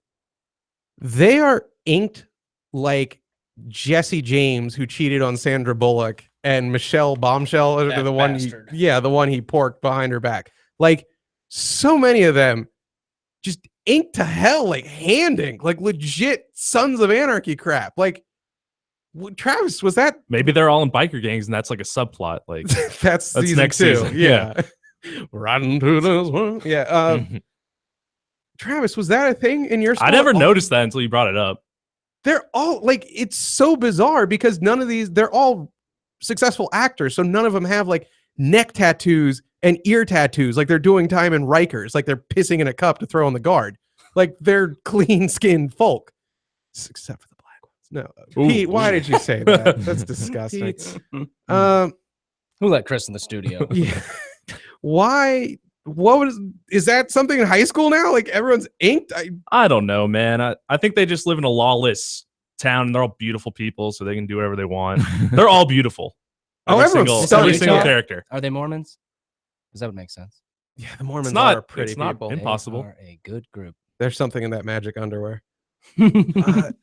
They are inked like Jesse James, who cheated on Sandra Bullock, and Michelle Bombshell, That the one, bastard. the one he porked behind her back. Like, so many of them just inked to hell, like hand ink, like legit Sons of Anarchy crap. Like, Travis, was that? Maybe they're all in biker gangs, and that's like a subplot. Like That's season next 2. season. Yeah. Riding to this one. Yeah. Travis, was that a thing in your school? I never noticed that until you brought it up. They're all like, it's so bizarre because none of these, they're all successful actors. So none of them have like neck tattoos and ear tattoos. Like they're doing time in Rikers. Like they're pissing in a cup to throw on the guard. Like they're clean skinned folk. Except for the black ones. No. Ooh. Pete, why did you say that? That's disgusting. Who let Chris in the studio? Yeah. Why? Is that something in high school now? Like everyone's inked? I don't know, man. I think they just live in a lawless town, and they're all beautiful people, so they can do whatever they want. They're all beautiful. Everyone's Every stunning. single Yeah. character. Are they Mormons? Because that would make sense. Yeah, the Mormons It's not are pretty it's not people. impossible. They are a good group. There's something in that magic underwear. Of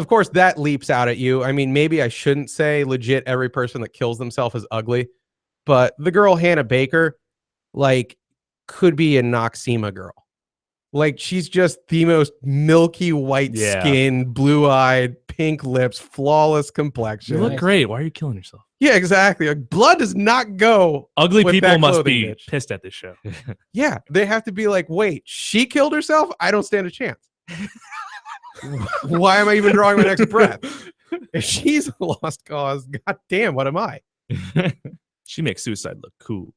course, that leaps out at you. I mean, maybe I shouldn't say legit every person that kills themselves is ugly, but the girl Hannah Baker, like, could be a Noxema girl. Like, she's just the most milky white skin, blue-eyed, pink lips, flawless complexion. You look great. Why are you killing yourself? Yeah, exactly. Like, blood does not go. Ugly with people that must clothing, be bitch. pissed at this show. Yeah, they have to be like, wait, she killed herself? I don't stand a chance. Why am I even drawing my next breath? If she's a lost cause, god damn, what am I? She makes suicide look cool.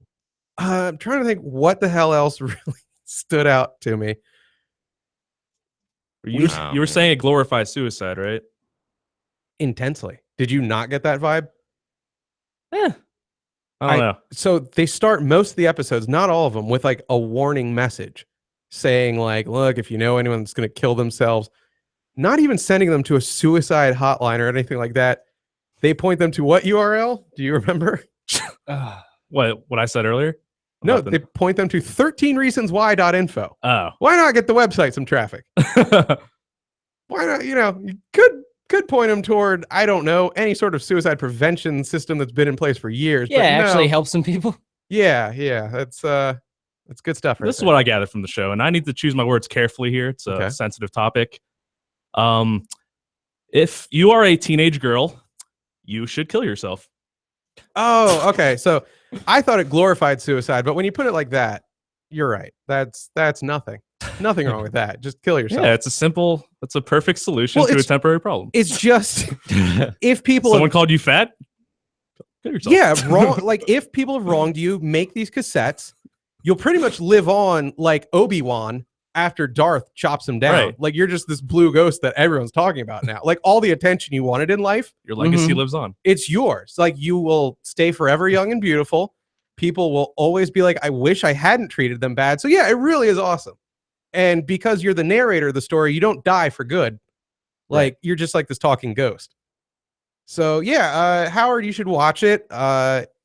I'm trying to think what the hell else really stood out to me. You were saying it glorifies suicide, right? Intensely. Did you not get that vibe? I don't know. So they start most of the episodes, not all of them, with like a warning message saying like, look, if you know anyone that's going to kill themselves, not even sending them to a suicide hotline or anything like that. They point them to what URL? Do you remember? What I said earlier? No, they point them to 13reasonswhy.info. Oh. Why not get the website some traffic? Why not? You know, you could point them toward, I don't know, any sort of suicide prevention system that's been in place for years. Yeah, but no. actually help some people. Yeah, that's good stuff. Right This is there. what I gather from the show, and I need to choose my words carefully here. It's a sensitive topic. If you are a teenage girl, you should kill yourself. Oh, okay. So I thought it glorified suicide, but when you put it like that, you're right. That's nothing. Nothing wrong with that. Just kill yourself. Yeah, it's a perfect solution to a temporary problem. It's just if people someone called you fat, kill yourself. Yeah, wrong. Like if people have wronged you, make these cassettes. You'll pretty much live on like Obi-Wan after Darth chops him down. Right. Like you're just this blue ghost that everyone's talking about now. Like all the attention you wanted in life, your legacy lives on. It's yours. Like you will stay forever young and beautiful. People will always be like, I wish I hadn't treated them bad. So yeah, it really is awesome. And because you're the narrator of the story, you don't die for good. Like you're just like this talking ghost. So yeah, Howard, you should watch it.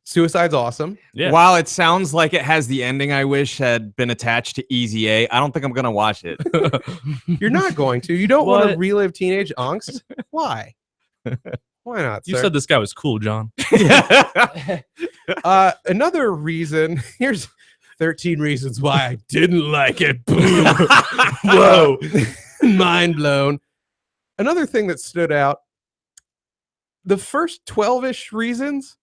Suicide's awesome. Yeah. While it sounds like it has the ending I wish had been attached to Easy A, I don't think I'm gonna watch it. You're not going to. You don't want to relive teenage angst. Why? Why not? You sir? said this guy was cool, John. Another reason. Here's 13 reasons why I didn't like it. Boom. Whoa. Mind blown. Another thing that stood out. The first 12-ish reasons,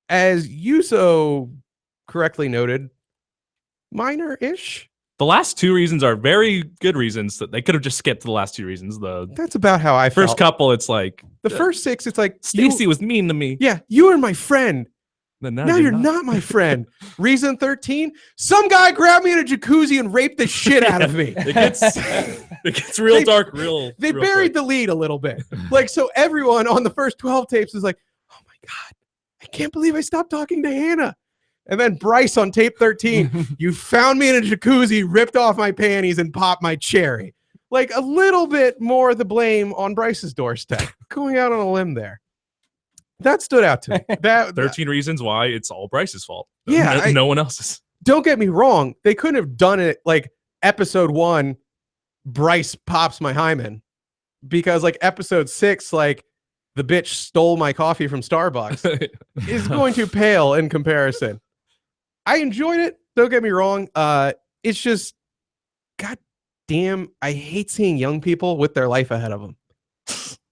as you so correctly noted, minor-ish. The last 2 reasons are very good reasons that they could have just skipped the last 2 reasons. The That's about how I felt. first couple, it's like The first 6, it's like Stacy was mean to me. Yeah, you were my friend. Then Now you're not my friend. Reason 13, some guy grabbed me in a jacuzzi and raped the shit out of me. It gets real They- dark, real. They real buried quick. the lead a little bit. Like, so everyone on the first 12 tapes is like, oh my God, I can't believe I stopped talking to Hannah. And then Bryce on tape 13, you found me in a jacuzzi, ripped off my panties, and popped my cherry. Like, a little bit more the blame on Bryce's doorstep. Going out on a limb there. That stood out to me. That 13 reasons why it's all Bryce's fault. Yeah, no one else's. Don't get me wrong. They couldn't have done it like episode 1, Bryce pops my hymen. Because like episode 6, like the bitch stole my coffee from Starbucks is going to pale in comparison. I enjoyed it. Don't get me wrong. It's just, God damn, I hate seeing young people with their life ahead of them.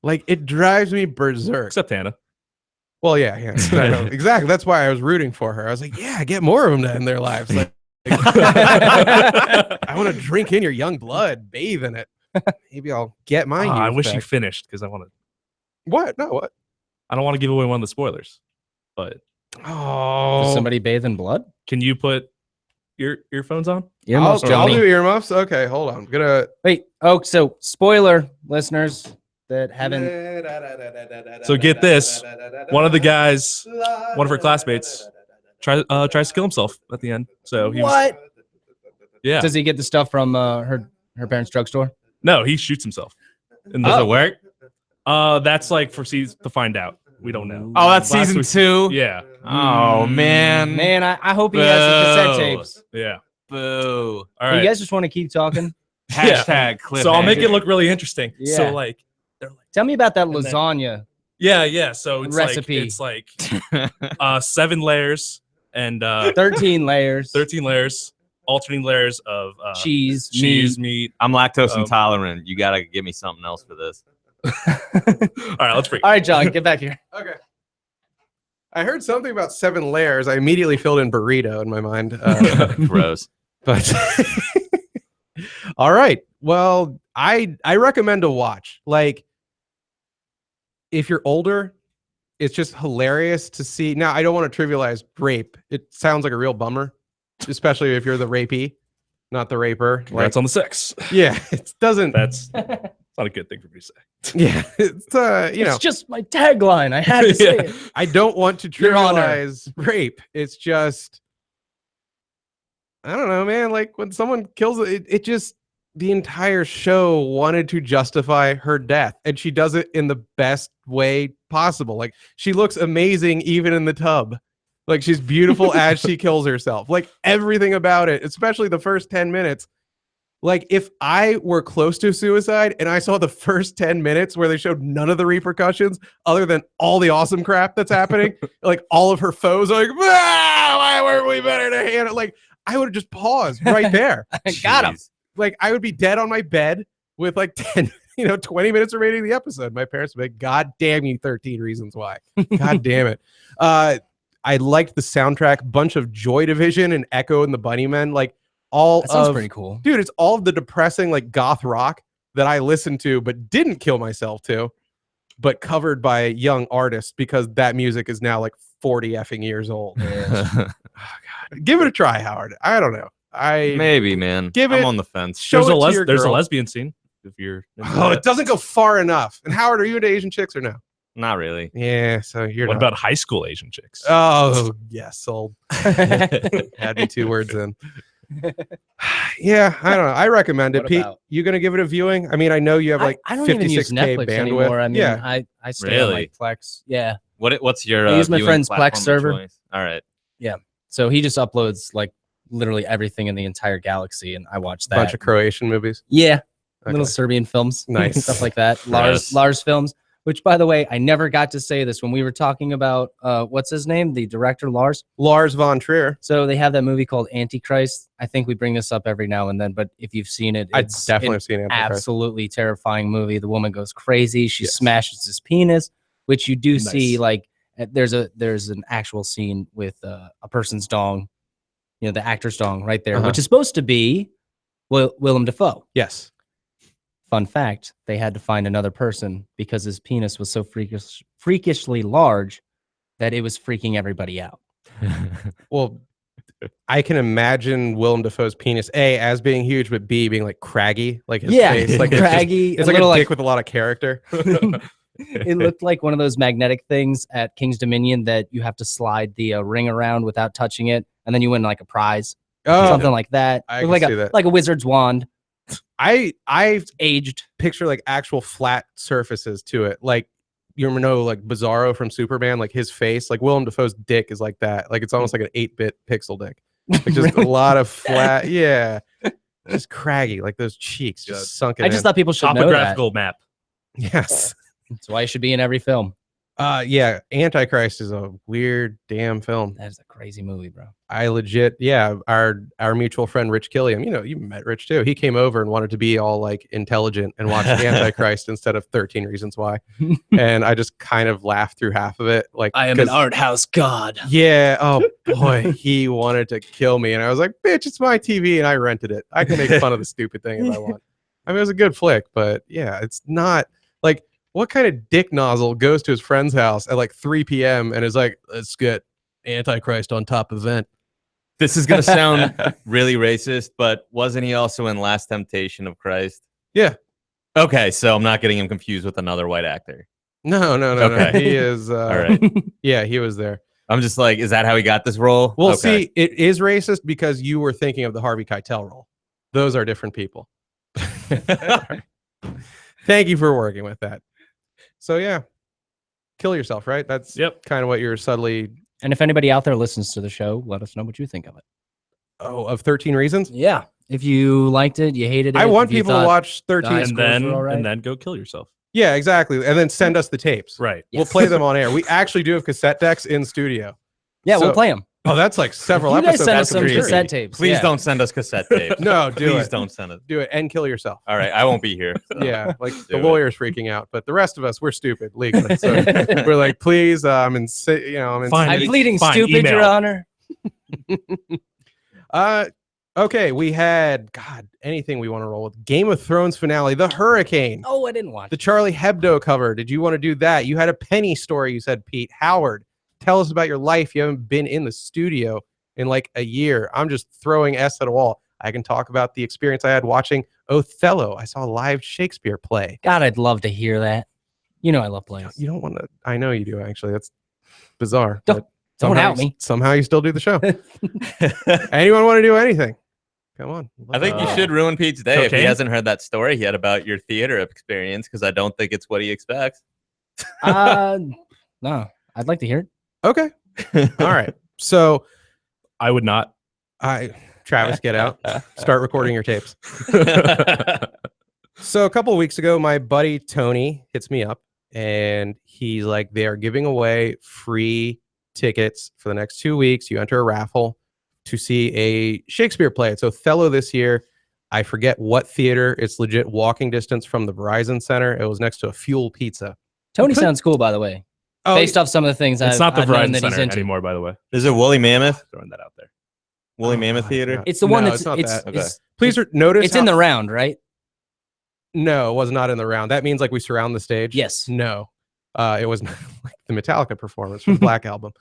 Like, it drives me berserk. Except Hannah. Well, yeah, I know. Exactly. That's why I was rooting for her. I was like, yeah, get more of them to end their lives. Like, I want to drink in your young blood, bathe in it. Maybe I'll get my. I youth wish you back. finished because I want to. What? No, what? I don't want to give away one of the spoilers, but Oh, Does somebody bathe in blood? can you put your earphones on? Earmuffs, I'll Johnny. do earmuffs. Okay, hold on. I'm gonna. Wait. Oh, so spoiler, listeners that haven't. So get this. One of the guys, one of her classmates, tries to kill himself at the end. So he was, What? yeah. Does he get the stuff from her parents' drugstore? No, he shoots himself. And Does it work? That's like for season to find out. We don't know. Oh, that's Last season week- 2. Yeah. Oh man. Man, I hope he has the cassette Boo. tapes. Yeah. Boo. All right. You guys just want to keep talking? Yeah. Hashtag cliffhanger. So I'll make it look really interesting. Yeah. So like, they're like, Tell me about that And then- lasagna. yeah. So it's Recipe. like 7 layers and 13 layers. 13 layers, alternating layers of Cheese, meat. I'm lactose Um, intolerant. You gotta give me something else for this. All right, let's break. All right, John, get back here. Okay. I heard something about 7 layers. I immediately filled in burrito in my mind. Gross. But all right. Well, I recommend a watch. Like, if you're older, it's just hilarious to see. Now, I don't want to trivialize rape. It sounds like a real bummer, especially if you're the rapee, not the raper. Congrats on the 6. Yeah, it doesn't. That's not a good thing for me to say. Yeah, it's you know. It's just my tagline. I had to say Yeah. it. I don't want to Your Honor. trivialize rape. It's just, I don't know, man. Like when someone kills it just, the entire show wanted to justify her death, and she does it in the best way possible. Like, she looks amazing even in the tub. Like, she's beautiful as she kills herself. Like, everything about it, especially the first 10 minutes. Like, if I were close to suicide and I saw the first 10 minutes where they showed none of the repercussions other than all the awesome crap that's happening, like all of her foes are like, why weren't we better to handle? Like, I would have just paused right there. I got him. Jeez. Like, I would be dead on my bed with like 10, 20 minutes remaining in the episode. My parents would be like, God damn you, 13 reasons why. God damn it. I liked the soundtrack, bunch of Joy Division and Echo and the Bunnymen. Like, all That sounds of, pretty cool. dude, it's all of the depressing like goth rock that I listened to but didn't kill myself to, but covered by young artists, because that music is now like 40 effing years old. Oh, God. Give it a try, Howard. I don't know. Maybe, man. Give I'm it- on the fence. show There's it to your there's a girl. lesbian scene. If you're into Oh, that. it doesn't go far enough. And Howard, are you into Asian chicks or no? Not really. Yeah, so you're What not. about high school Asian chicks? Oh, yes, sold. Add me 2 words in. Yeah, I don't know. I recommend it. What Pete, about- you gonna give it a viewing? I mean, I know you have like I don't even use 56K Netflix bandwidth. anymore. I mean, yeah, I stay on Really? like Plex. Yeah. What's your I use my viewing friend's Plex platform of server. choice? All right. So he just uploads like literally everything in the entire galaxy, and I watch that. bunch of Croatian movies. Yeah. Okay. Little Serbian films. Nice. Stuff like that. Gross. Lars films. Which, by the way, I never got to say this when we were talking about what's his name, the director Lars. Lars von Trier. So they have that movie called Antichrist. I think we bring this up every now and then, but if you've seen it, I it's definitely an have seen Antichrist. absolutely terrifying movie. The woman goes crazy. She Yes. smashes his penis, which you do Nice. see. Like there's an actual scene with a person's dong, the actor's dong right there, which is supposed to be Willem Dafoe. Yes. Fun fact, they had to find another person because his penis was so freakishly large that it was freaking everybody out. Well, I can imagine Willem Dafoe's penis, A, as being huge, but B, being like craggy, like his face. Like craggy. It's like a dick with a lot of character. It looked like one of those magnetic things at King's Dominion that you have to slide the ring around without touching it, and then you win like a prize. Something like that. I Looked can see that. like a wizard's wand. I Aged. picture like actual flat surfaces to it. Like, you know, like Bizarro from Superman, like his face, like Willem Dafoe's dick is like that. Like it's almost like an 8-bit pixel dick. Like just a lot of flat, just craggy, like those cheeks just sunken I just in. thought people should know that. Topographical map. Yes. That's why it should be in every film. Yeah, Antichrist is a weird damn film. That is a crazy movie, bro. I legit, our mutual friend Rich Killiam, you met Rich too. He came over and wanted to be all like intelligent and watch Antichrist instead of 13 Reasons Why. And I just kind of laughed through half of it. Like, I am an art house god. yeah, oh boy, he wanted to kill me. And I was like, bitch, it's my TV and I rented it. I can make fun of the stupid thing if I want. I mean, it was a good flick, but yeah, it's not like, what kind of dick nozzle goes to his friend's house at like 3 p.m. and is like, let's get Antichrist on top event. This is gonna sound really racist, but wasn't he also in Last Temptation of Christ? Yeah. Okay, so I'm not getting him confused with another white actor. No. Okay. He is. All right. Yeah, he was there. I'm just like, is that how he got this role? Well, Okay. see, it is racist because you were thinking of the Harvey Keitel role. Those are different people. Thank you for working with that. So yeah, kill yourself, right? That's kind of what you're subtly. And if anybody out there listens to the show, let us know what you think of it. Oh, of 13 Reasons? Yeah. If you liked it, you hated it. I want if you people to thought watch 13 Dice and Scores were all right. then go kill yourself. Yeah, exactly. And then send us the tapes. Right. We'll play them on air. We actually do have cassette decks in studio. Yeah, So- we'll play them. Oh, that's like several You guys episodes. send us worth of some material. cassette tapes. Please yeah. don't send us cassette tapes. No, do Please it. don't send it. Do it and kill yourself. All right, I won't be here. so. Yeah, like the Do it. lawyer's freaking out, but the rest of us, we're stupid legally. So we're like, please, I'm in. I'm Fine. I'm pleading Fine, stupid, email. Your Honor. Okay, we had anything we want to roll with. Game of Thrones finale, The Hurricane, Oh, I didn't watch the it. Charlie Hebdo cover. Did you want to do that? You had a penny story. You said, Pete Howard, tell us about your life. You haven't been in the studio in like a year. I'm just throwing S at a wall. I can talk about the experience I had watching Othello. I saw a live Shakespeare play. God, I'd love to hear that. You know I love plays. You don't want to. I know you do, actually. That's bizarre. Don't- but don't somehow out me. Somehow you still do the show. Anyone want to do anything? Come on. I think you should ruin Pete's day if he cocaine? hasn't heard that story yet about your theater experience, because I don't think it's what he expects. No, I'd like to hear it. Okay. All right. So I would not. Travis, get out. Start recording your tapes. So a couple of weeks ago, my buddy Tony hits me up and he's like, they are giving away free tickets for the next 2 weeks. You enter a raffle to see a Shakespeare play. It's Othello this year. I forget what theater. It's legit walking distance from the Verizon Center. It was next to a Fuel Pizza. Tony Okay. sounds cool, by the way. Oh, Based off some of the things It's not the I've known Verizon that he's Center into. anymore, by the way. Is it Woolly Mammoth? Throwing that out there. Woolly Oh Mammoth my Theater? God. It's the one No, that's it's not that. Okay. Please notice. it's in the round, right? No, it was not in the round. That means like we surround the stage. Yes. No, it was not like the Metallica performance from Black Album.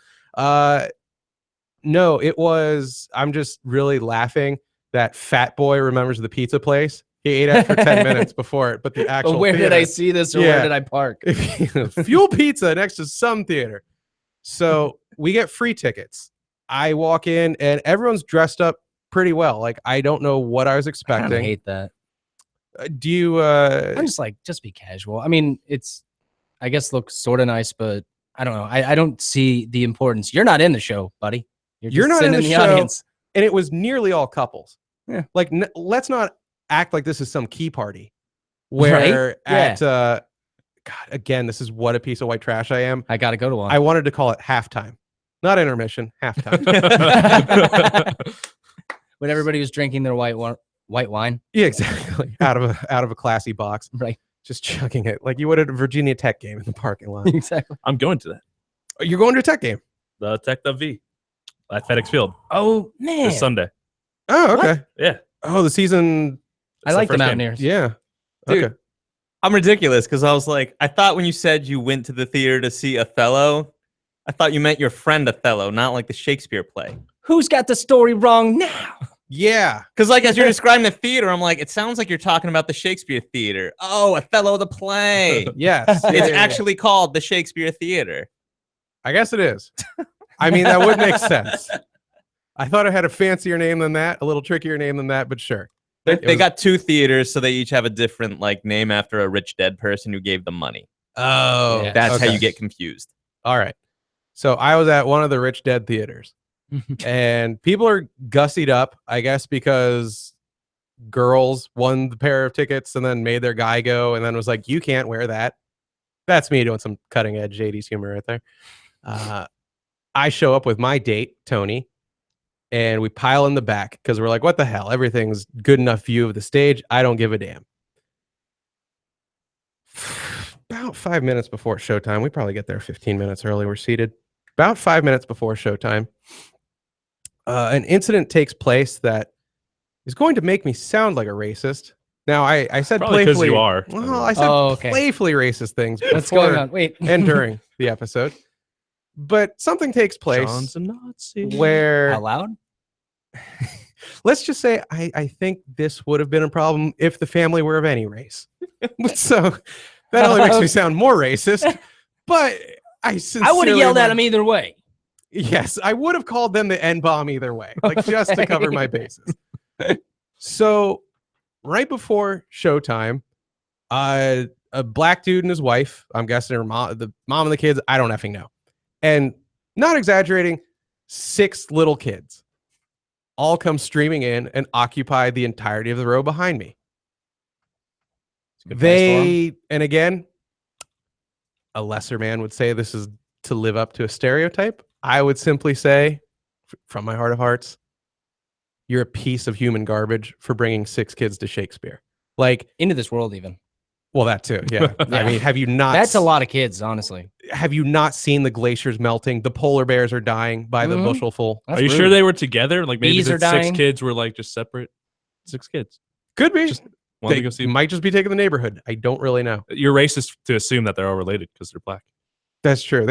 No, it was. I'm just really laughing that Fat Boy remembers the pizza place. He ate it for 10 minutes before it, but the actual. But where did theater- I see this or Yeah. where did I park? Fuel Pizza next to some theater. So we get free tickets. I walk in and everyone's dressed up pretty well. Like I don't know what I was I expecting. hate that. Do you? I'm just like, just be casual. I mean, it's, I guess, looks sort of nice, but I don't know. I don't see the importance. You're not in the show, buddy. You're just not in sitting the show. audience. And it was nearly all couples. Yeah. Like let's not act like this is some key party where Right? at God, again, this is what a piece of white trash I am. I got to go to one. I wanted to call it halftime, not intermission, halftime. When everybody was drinking their white wine. Yeah, exactly. Out of a classy box, Right. just chugging it like you would at a Virginia Tech game in the parking lot. Exactly. I'm going to that. You're going to a Tech game. The Tech V at FedEx Field Oh, man. this Sunday. Oh, okay. Yeah. Oh, the season. I It's like the first game. Mountaineers. Yeah. Dude. Okay. I'm ridiculous because I was like, I thought when you said you went to the theater to see Othello, I thought you meant your friend Othello, not like the Shakespeare play. Who's got the story wrong now? Yeah. Because like as you're describing the theater, I'm like, it sounds like you're talking about the Shakespeare Theater. Oh, Othello the play. Yes. It's actually called the Shakespeare Theater. I guess it is. I mean, that would make sense. I thought it had a fancier name than that, a little trickier name than that, but sure. They got two theaters, so they each have a different like name after a rich dead person who gave them money. Oh, Yeah. That's how okay. you get confused. All right. So I was at one of the rich dead theaters, and people are gussied up, I guess, because girls won the pair of tickets and then made their guy go, and then was like, "You can't wear that." That's me doing some cutting edge 80s humor right there. I show up with my date, Tony, and we pile in the back because we're like, what the hell? Everything's good enough view of the stage. I don't give a damn. About 5 minutes before showtime, we probably get there 15 minutes early. We're seated. About 5 minutes before showtime, an incident takes place that is going to make me sound like a racist. Now, I said Probably 'cause playfully. you are. Well, I said Oh, okay. playfully racist things What's before going on? Wait. and during the episode. But something takes place John's a Nazi. where Out loud? let's just say I think this would have been a problem if the family were of any race. So that only makes me sound more racist. But I sincerely I would have yelled at want- him either way. Yes, I would have called them the N-bomb either way, like just to cover my bases. So right before showtime, a black dude and his wife, I'm guessing her mom, the mom and the kids, I don't effing know. And not exaggerating, 6 little kids all come streaming in and occupy the entirety of the row behind me. And again, a lesser man would say this is to live up to a stereotype. I would simply say, from my heart of hearts, you're a piece of human garbage for bringing 6 kids to Shakespeare. Like, Into this world, even. well, that too. Yeah. I mean, have you not? That's a lot of kids, honestly. Have you not seen the glaciers melting? The polar bears are dying by the Mhm. bushelful. That's Are you sure rude. they were together? Like maybe Bees the are 6 dying. kids were like just separate. 6 kids. Could be. Just wanted They to go see. might just be taking the neighborhood. I don't really know. You're racist to assume that they're all related because they're black. That's true.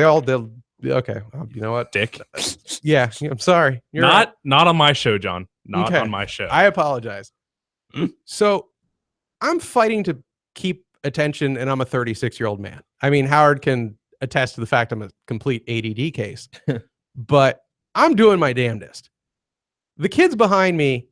Okay. You know what? Dick. Yeah. I'm sorry. You're right. Not on my show, John. Not Okay. on my show. I apologize. Mm. So I'm fighting to keep attention, and I'm a 36-year-old man. I mean, Howard can attest to the fact I'm a complete ADD case, but I'm doing my damnedest. The kids behind me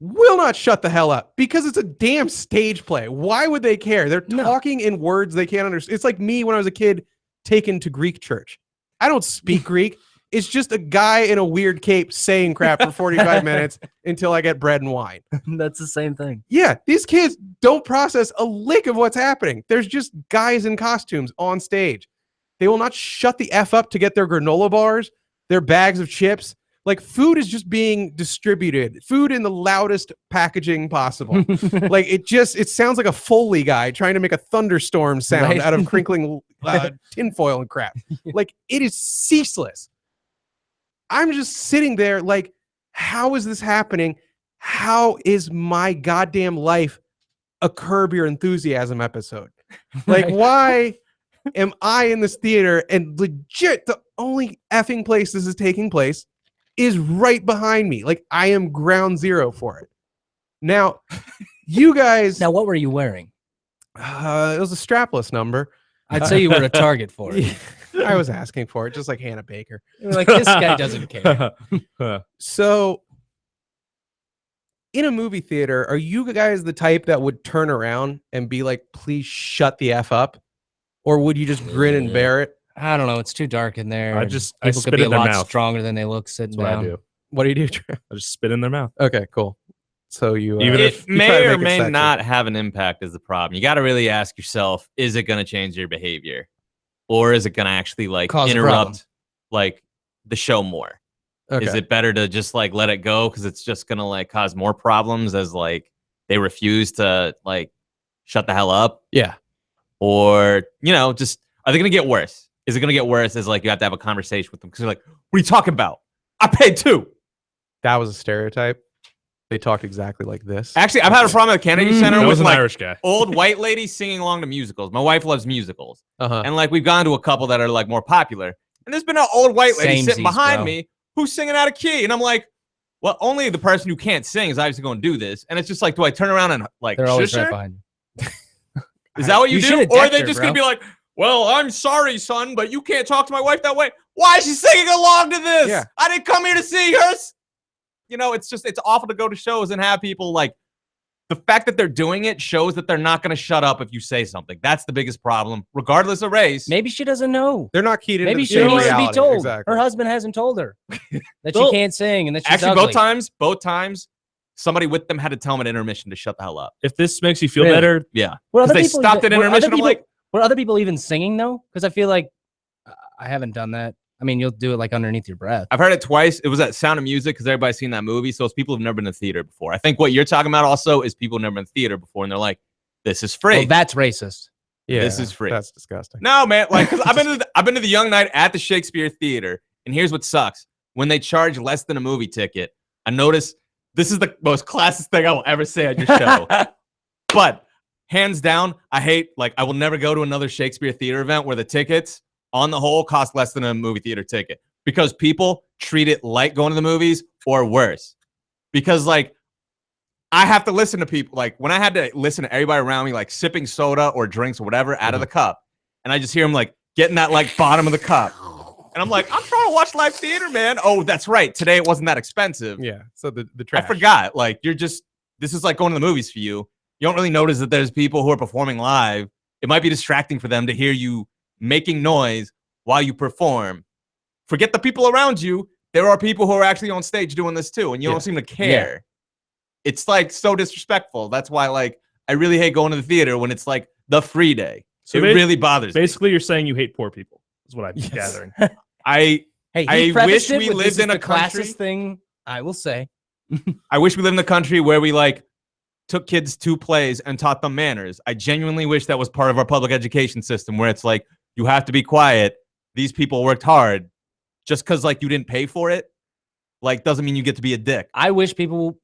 will not shut the hell up because it's a damn stage play. Why would they care? They're talking in words they can't understand. It's like me when I was a kid taken to Greek church. I don't speak Greek. It's just a guy in a weird cape saying crap for 45 minutes until I get bread and wine. That's the same thing. Yeah, these kids don't process a lick of what's happening. There's just guys in costumes on stage. They will not shut the F up to get their granola bars, their bags of chips. Like, food is just being distributed. Food in the loudest packaging possible. Like, it sounds like a Foley guy trying to make a thunderstorm sound Right. out of crinkling tinfoil and crap. Like, it is ceaseless. I'm just sitting there like, how is this happening? How is my goddamn life a Curb Your Enthusiasm episode? Like, Right. why am I in this theater and legit the only effing place this is taking place is right behind me? Like, I am ground zero for it. Now, you guys, Now, what were you wearing? it was a strapless number. I'd say you were a target for it. I was asking for it, just like Hannah Baker. You were like, this guy doesn't care. So, in a movie theater, are you guys the type that would turn around and be like, please shut the F up? Or would you just grin and bear it? I don't know. It's too dark in there. I and just- I people could spit be a in their lot mouth. stronger than they look sitting That's what I down. do. What do you do, Trev? I just spit in their mouth. Okay, cool. So you Even It if- you try to may or make it may sexy. not have an impact is the problem. You got to really ask yourself, is it going to change your behavior? Or is it going to actually like Cause a problem. interrupt like the show more? Okay. Is it better to just like let it go because it's just going to like cause more problems as like they refuse to like shut the hell up? Yeah. Or, you know, just are they going to get worse? Is it going to get worse as like you have to have a conversation with them because you're like, what are you talking about? I paid too. That was a stereotype. They talked exactly like this. Actually, I've had a problem at the Kennedy Center That with was an like Irish guy. old white ladies singing along to musicals. My wife loves musicals. Uh-huh. And like we've gone to a couple that are like more popular. And there's been an old white lady sitting Samesies, behind bro. me who's singing out of key. And I'm like, well, only the person who can't sing is obviously going to do this. And it's just like, do I turn around and like, They're always shush right her? behind you. Is that what you, You do? should've Or are decked they her, just bro. going to be like, well, I'm sorry, son, but you can't talk to my wife that way. Why is she singing along to this? Yeah. I didn't come here to see her. You know, it's just, it's awful to go to shows and have people like, the fact that they're doing it shows that they're not going to shut up if you say something. That's the biggest problem, regardless of race. Maybe she doesn't know. They're not keyed into Maybe the she same needs to be reality. told. Exactly. Her husband hasn't told her that she Well, can't sing and that she's Actually, ugly. both times, somebody with them had to tell them at intermission to shut the hell up. If this makes you feel Really? better, Yeah. Were 'Cause other they people stopped even- at were other intermission. I'm people- like, were other people even singing though? Because I feel like I haven't done that. I mean, you'll do it like underneath your breath. I've heard it twice. It was at Sound of Music because everybody's seen that movie. So it's people who've never been to theater before. I think what you're talking about also is people who've never been to theater before and they're like, this is free. Well, that's racist. Yeah, This is free. That's disgusting. No, man. Like, cause I've been to the Young Night at the Shakespeare Theater, and here's what sucks: when they charge less than a movie ticket, I notice this is the most classist thing I will ever say on your show. But hands down, I will never go to another Shakespeare Theater event where the tickets, on the whole, cost less than a movie theater ticket because people treat it like going to the movies or worse. Because like, I have to listen to people, like when I had to listen to everybody around me, like sipping soda or drinks or whatever out of the cup. And I just hear them like getting that like bottom of the cup. And I'm like, I'm trying to watch live theater, man. Oh, that's right. Today it wasn't that expensive. Yeah. So the I trash. forgot. Like this is like going to the movies for you. You don't really notice that there's people who are performing live. It might be distracting for them to hear you making noise while you perform. Forget the people around you. There are people who are actually on stage doing this too, and you don't seem to care. It's like so disrespectful. That's why like I really hate going to the theater when it's like the free day. So it really bothers me. basically you're saying you hate poor people, is what I'm gathering. I Hey, I he prefaced wish it we with, lived "This is in a the country." classist thing. I will say. wish we lived in a country where we like took kids to plays and taught them manners. I genuinely wish that was part of our public education system where it's like you have to be quiet. These people worked hard. Just because like you didn't pay for it, like doesn't mean you get to be a dick. I wish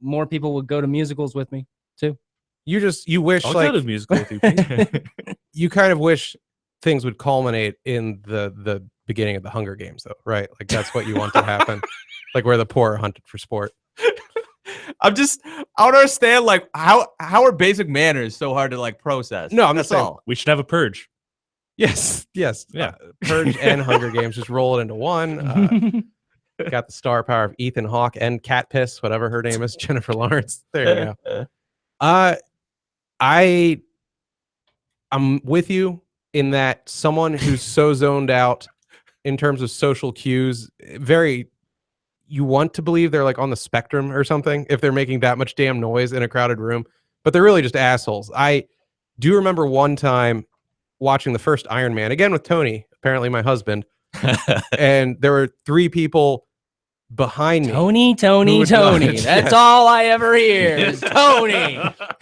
more people would go to musicals with me too. You wish I'll like go to musical with you. Pete. you kind of wish things would culminate in the beginning of the Hunger Games, though, right? Like that's what you want to happen, like where the poor are hunted for sport. I don't understand like how are basic manners so hard to like process? No, I'm that's just saying- all. We should have a purge. Yes, yes. Yeah. Purge and Hunger Games just roll it into one. Got the star power of Ethan Hawke and Cat Piss, whatever her name is, Jennifer Lawrence. There you go. I'm with you in that someone who's so zoned out in terms of social cues, you want to believe they're like on the spectrum or something if they're making that much damn noise in a crowded room, but they're really just assholes. I do remember one time watching the first Iron Man again with Tony, apparently my husband, and there were 3 people behind me Tony. Who would not- That's yes. all I ever hear is Tony.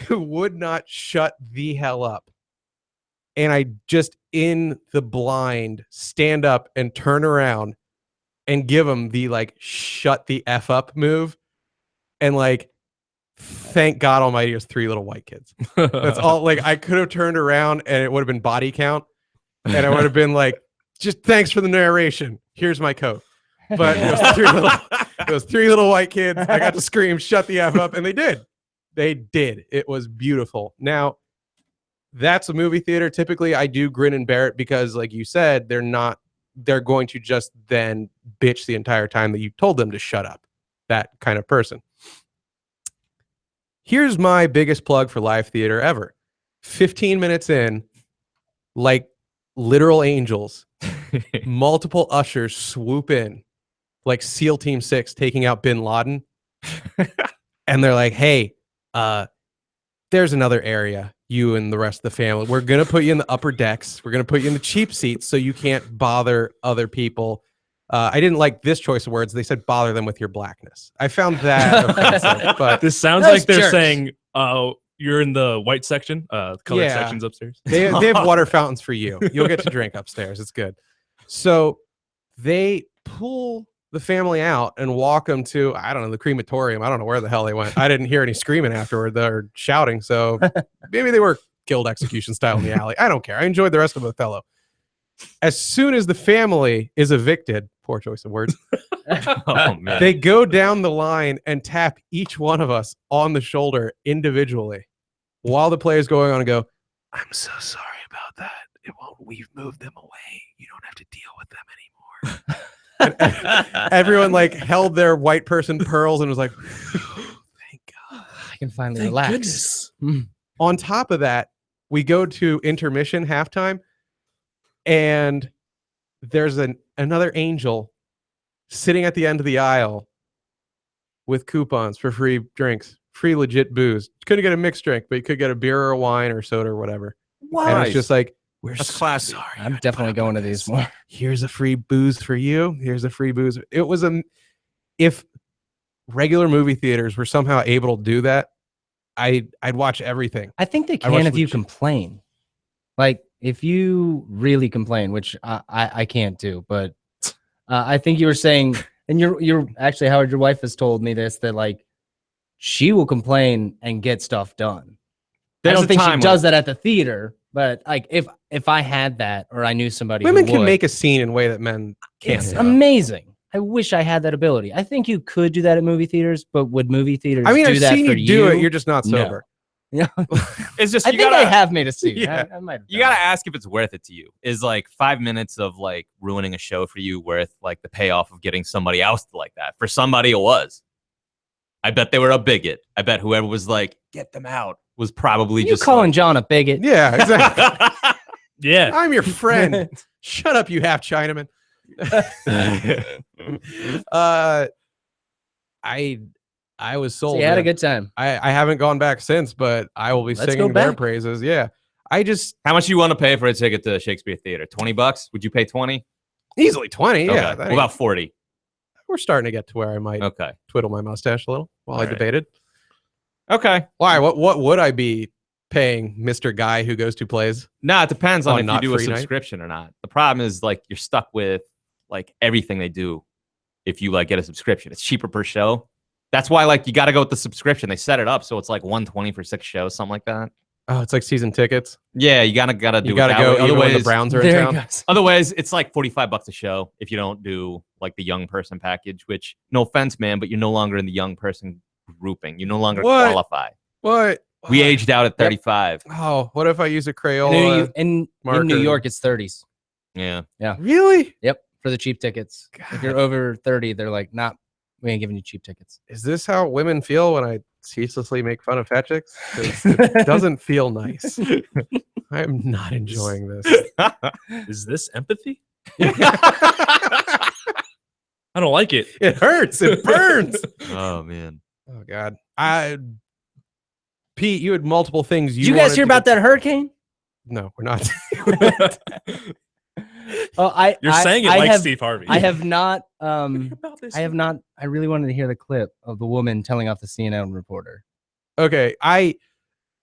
who would not shut the hell up. And I just in the blind stand up and turn around and give them the like shut the F up move. And like, thank God Almighty, it was 3 little white kids. That's all. Like, I could have turned around and it would have been body count. And I would have been like, just thanks for the narration. Here's my coat. But it was 3 little white kids. I got to scream, shut the F up. And they did. They did. It was beautiful. Now, that's a movie theater. Typically, I do grin and bear it because, like you said, they're going to just then bitch the entire time that you told them to shut up. That kind of person. Here's my biggest plug for live theater ever. 15 minutes in, like literal angels, multiple ushers swoop in, like SEAL Team 6 taking out bin Laden. And they're like, hey, there's another area, you and the rest of the family. We're going to put you in the upper decks. We're going to put you in the cheap seats so you can't bother other people. I didn't like this choice of words. They said bother them with your blackness. I found that offensive, but This sounds Those like they're jerks. saying, you're in the white section, colored Yeah. sections upstairs. they have water fountains for you. You'll get to drink upstairs. It's good. So they pull the family out and walk them to, I don't know, the crematorium. I don't know where the hell they went. I didn't hear any screaming afterward or shouting. So maybe they were killed execution style in the alley. I don't care. I enjoyed the rest of Othello. As soon as the family is evicted, poor choice of words, Oh man. they go down the line and tap each one of us on the shoulder individually while the play is going on and go, I'm so sorry about that. We've moved them away. You don't have to deal with them anymore. And everyone like held their white person pearls and was like, thank God. I can finally relax. On top of that, we go to intermission halftime, and there's another angel sitting at the end of the aisle with coupons for free drinks, free legit booze. Couldn't get a mixed drink, but you could get a beer or a wine or soda or whatever. And it's just like, we're That's so classy. sorry. I'm definitely going to these more. Here's a free booze for you. Here's a free booze. It was if regular movie theaters were somehow able to do that, I'd watch everything. I think they I watched can if you legit- complain. Like if you really complain, which I can't do, but I think you were saying, and you're actually, Howard, your wife has told me this, that like she will complain and get stuff done. I There's don't a think she time does that at the theater, but like if I had that or I knew somebody Women who can would, make a scene in a way that men can't. it's do. amazing. I wish I had that ability. I think you could do that at movie theaters, but would movie theaters I mean, do I've that seen for you do it. You're just not No. sober. Yeah. It's just I you think gotta I have made a scene. Yeah. I might have you done gotta it. ask if it's worth it to you. Is like 5 minutes of like ruining a show for you worth like the payoff of getting somebody else to like that? For somebody it was. I bet they were a bigot. I bet whoever was like, get them out, was probably You just calling like, John a bigot? Yeah, exactly. Yeah. I'm your friend. Shut up, you half Chinaman. I was sold. So you had a man. good time. I haven't gone back since, but I will be Let's singing go their back. praises. Yeah. I just How much you want to pay for a ticket to Shakespeare Theater? $20? Would you pay 20? easily 20. Okay. Yeah. that What ain't- about 40? we're starting to get to where I might Okay. twiddle my mustache a little while All I right. debated. Okay. Why? What would I be paying Mr. Guy who goes to plays? No, it depends on On if you not do a free night? subscription or not. The problem is like you're stuck with like everything they do if you like get a subscription. It's cheaper per show. That's why like you got to go with the subscription. They set it up so it's like $120 for 6 shows, something like that. Oh, it's like season tickets. Yeah, you gotta do You it got to that go way. even when the Otherwise, Browns are in There it town. goes. otherwise, it's like $45 a show if you don't do like the young person package. Which, no offense, man, but you're no longer in the young person grouping. You no longer What? qualify. What? We What? aged out at 35. Oh, what if I use a In Crayola? in marker. New York, it's 30s. Yeah. Really? Yep, for the cheap tickets. If you're over 30, they're like, "Nah, we ain't giving you cheap tickets." Is this how women feel when I ceaselessly make fun of fat chicks? 'Cause it doesn't feel nice. I'm not enjoying this. Is this empathy? I don't like it. It hurts. It burns. Oh man. Oh God. Pete, you had multiple things. Did you guys hear about that hurricane? No, we're not. Oh, You're saying it I like have, Steve Harvey. I have not. About this. I have not. I really wanted to hear the clip of the woman telling off the CNN reporter. Okay, We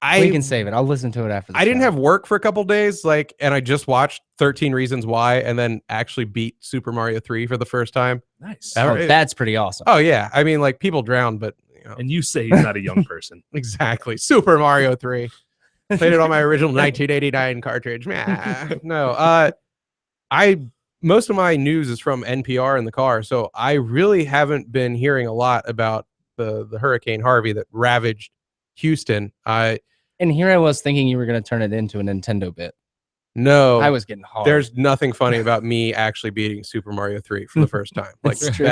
I can save it. I'll listen to it after. The I didn't show. have work for a couple days, like, and I just watched 13 Reasons Why, and then actually beat Super Mario 3 for the first time. Nice. Oh, that's pretty awesome. Oh yeah, I mean, like people drown, but you know, And you say he's not a young person. exactly. Super Mario 3. Played it on my original 1989 cartridge. No, most of my news is from NPR in the car, so I really haven't been hearing a lot about the Hurricane Harvey that ravaged Houston. And here I was thinking you were going to turn it into a Nintendo bit. No, I was getting hard. there's nothing funny about me actually beating Super Mario 3 for the first time. Like That's true.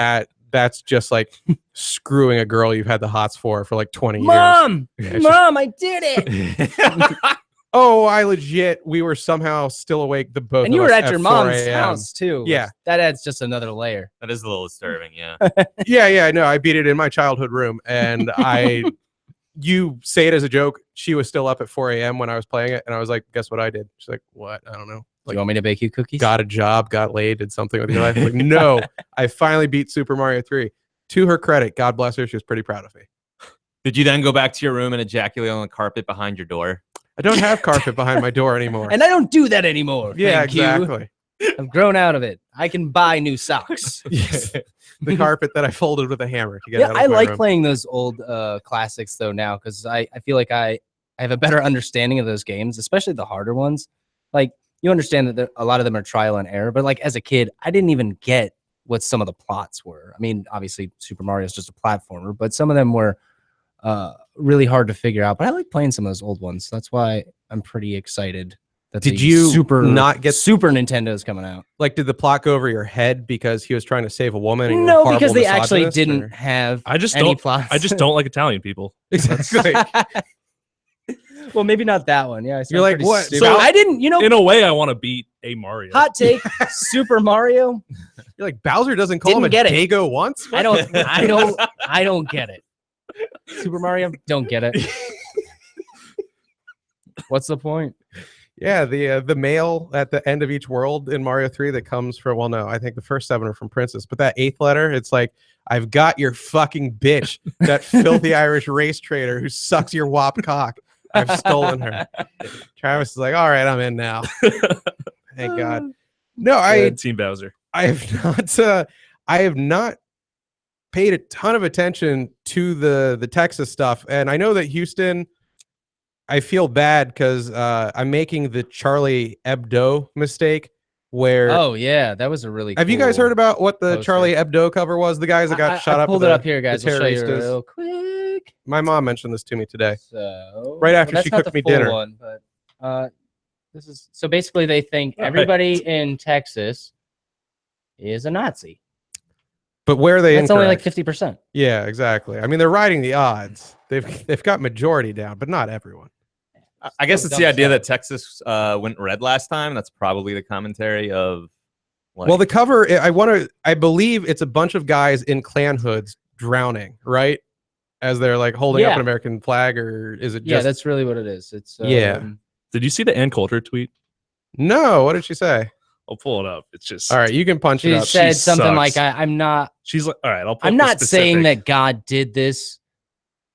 that's just like screwing a girl you've had the hots for like 20 years. Mom, Yeah, it's Mom, I did it. Oh, I legit, we were somehow still awake, the both And of you were us at your 4 mom's a.m. house too. which- Yeah. that adds just another layer. That is a little disturbing, yeah. Yeah, no, I beat it in my childhood room, and I you say it as a joke. She was still up at 4 a.m. when I was playing it, and I was like, "Guess what I did?" She's like, "What? I don't know." Do you want me to bake you cookies? Got a job, got laid, did something with your life. I was like, no, I finally beat Super Mario 3. To her credit, God bless her, she was pretty proud of me. Did you then go back to your room and ejaculate on the carpet behind your door? I don't have carpet behind my door anymore. And I don't do that anymore. Yeah, thank you. exactly. I've grown out of it. I can buy new socks. Yes. The carpet that I folded with a hammer to get Yeah, out of I my like room. playing those old classics though now because I feel like I have a better understanding of those games, especially the harder ones. Like you understand that a lot of them are trial and error, but like as a kid, I didn't even get what some of the plots were. I mean, obviously Super Mario is just a platformer, but some of them were really hard to figure out. But I like playing some of those old ones. That's why I'm pretty excited that Did the you Super Nintendo is coming out. Like, did the plot go over your head because he was trying to save a woman? And you were No, horrible because they actually misogynist, didn't or- have I just any don't. plots. I just don't like Italian people. Exactly. Well, maybe not that one. Yeah, I sound You're like, pretty what? stupid. So- I didn't. You know, In a way, I want to beat a Mario. hot take. Super Mario. You're like, Bowser doesn't call him a Didn't get it. Dago once? I don't get it. Super Mario, don't get it. What's the point? Yeah, the mail at the end of each world in Mario 3 that comes from, well, no, I think the first 7 are from Princess, but that 8th letter, it's like, I've got your fucking bitch, that filthy Irish race trader who sucks your wop cock. I've stolen her. Travis is like, all right, I'm in now. Thank God. No, Team Bowser. I have not paid a ton of attention to the Texas stuff, and I know that Houston. I feel bad because I'm making the Charlie Hebdo mistake. Where Oh yeah, that was a really. have you guys cool heard about what the poster. Charlie Hebdo cover was? The guys that got shot I up. pulled with it the- up here, guys. the I'll show you terroristas. real quick. My mom mentioned this to me today. So Right after that's she not cooked the me full dinner. One, but this is so basically they think All right. everybody in Texas is a Nazi. But where are they? That's only like incorrect? 50%. Yeah, exactly. I mean, they're riding the odds. They've got majority down, but not everyone. I guess So it's the dumb idea stuff. that Texas went red last time. That's probably the commentary of. Like, Well, the cover, I believe it's a bunch of guys in Klan hoods drowning, right? As they're like holding up Yeah. an American flag, or is it just? Yeah, that's really what it is. It's Yeah. Did you see the Ann Coulter tweet? No, what did she say? I'll pull it up. It's just All right, you can punch it She up. said She something sucks. like, "I'm not. She's like, all right. I'll. Pull I'm up the not saying specific- that God did this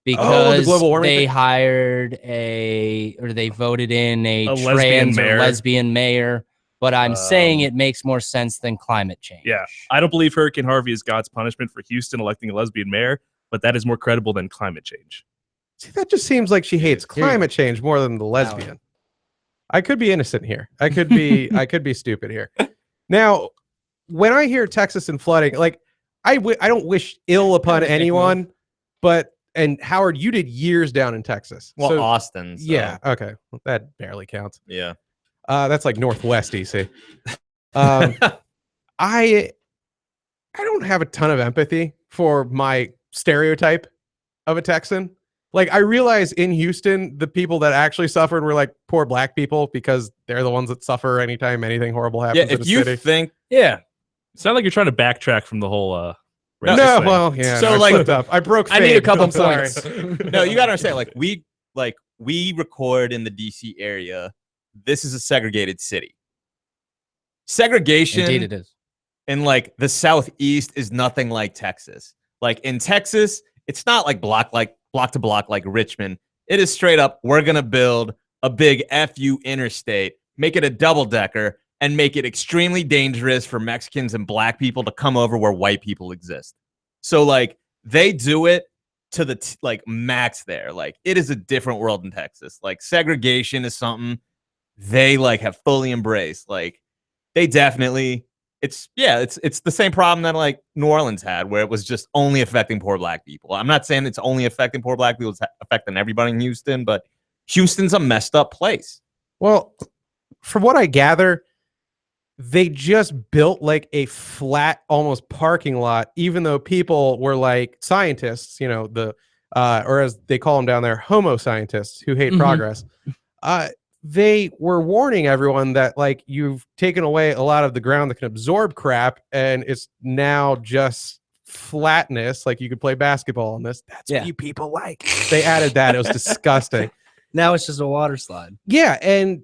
because global warming they thing? hired or they voted in a lesbian trans or mayor. lesbian mayor, but I'm saying it makes more sense than climate change." Yeah, I don't believe Hurricane Harvey is God's punishment for Houston electing a lesbian mayor, but that is more credible than climate change. See, that just seems like she hates Here you climate change more than the lesbian. I could be innocent here. I could be stupid here. Now, when I hear Texas and flooding, like I don't wish ill upon Dick move. anyone, but and Howard, you did years down in Texas. well, So- Austin. so, yeah, okay, well, that barely counts. yeah. That's like Northwest EC. I don't have a ton of empathy for my stereotype of a Texan. Like, I realize in Houston, the people that actually suffered were like poor black people because they're the ones that suffer anytime anything horrible happens Yeah, in if a you city. think Yeah, it's not like you're trying to backtrack from the whole. No, No, thing. well, yeah. So, no, I like- slipped up. I broke. I need a fade. couple I'm sorry. points. no, you gotta understand. We record in the DC area. This is a segregated city. Segregation Indeed, it is. in like the southeast is nothing like Texas. Like in Texas, it's not like block to block like Richmond. It is straight up, we're gonna build a big FU interstate, make it a double decker, and make it extremely dangerous for Mexicans and black people to come over where white people exist. So like they do it to the like max there. Like it is a different world in Texas. Like segregation is something they like have fully embraced. Like they definitely it's the same problem that like New Orleans had, where it was just only affecting poor black people. I'm not saying it's only affecting poor black people, it's affecting everybody in Houston, but Houston's a messed up place. Well, from what I gather, they just built like a flat, almost parking lot, even though people were like scientists, you know, or as they call them down there, homo scientists who hate Mhm. progress. They were warning everyone that like you've taken away a lot of the ground that can absorb crap, and it's now just flatness, like you could play basketball on this. That's Yeah. what you people like. They added that. It was disgusting. Now it's just a water slide. Yeah, and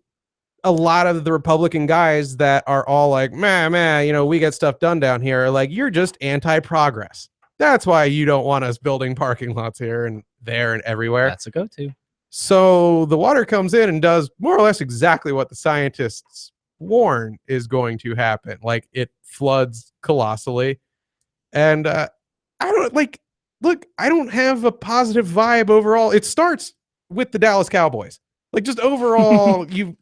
a lot of the Republican guys that are all like, man, you know, we get stuff done down here, are like, you're just anti-progress. That's why you don't want us building parking lots here and there and everywhere. That's a go-to. So the water comes in and does more or less exactly what the scientists warn is going to happen. Like, it floods colossally. And I don't like, look, I don't have a positive vibe overall. It starts with the Dallas Cowboys. Like, just overall, you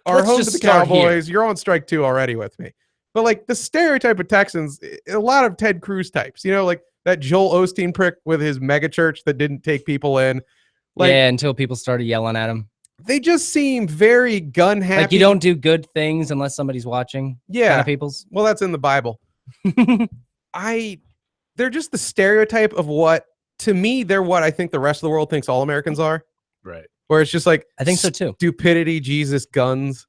are Let's home to just the start here. Cowboys. You're on strike 2 already with me. But like the stereotype of Texans, a lot of Ted Cruz types, you know, like that Joel Osteen prick with his mega church that didn't take people in. Like, yeah, until people started yelling at him. they just seem very gun happy. Like, you don't do good things unless somebody's watching. Yeah. Kind of people's. Well, that's in the Bible. They're just the stereotype of what, to me, they're what I think the rest of the world thinks all Americans are. Right. Where it's just like, I think so too. stupidity, Jesus, guns.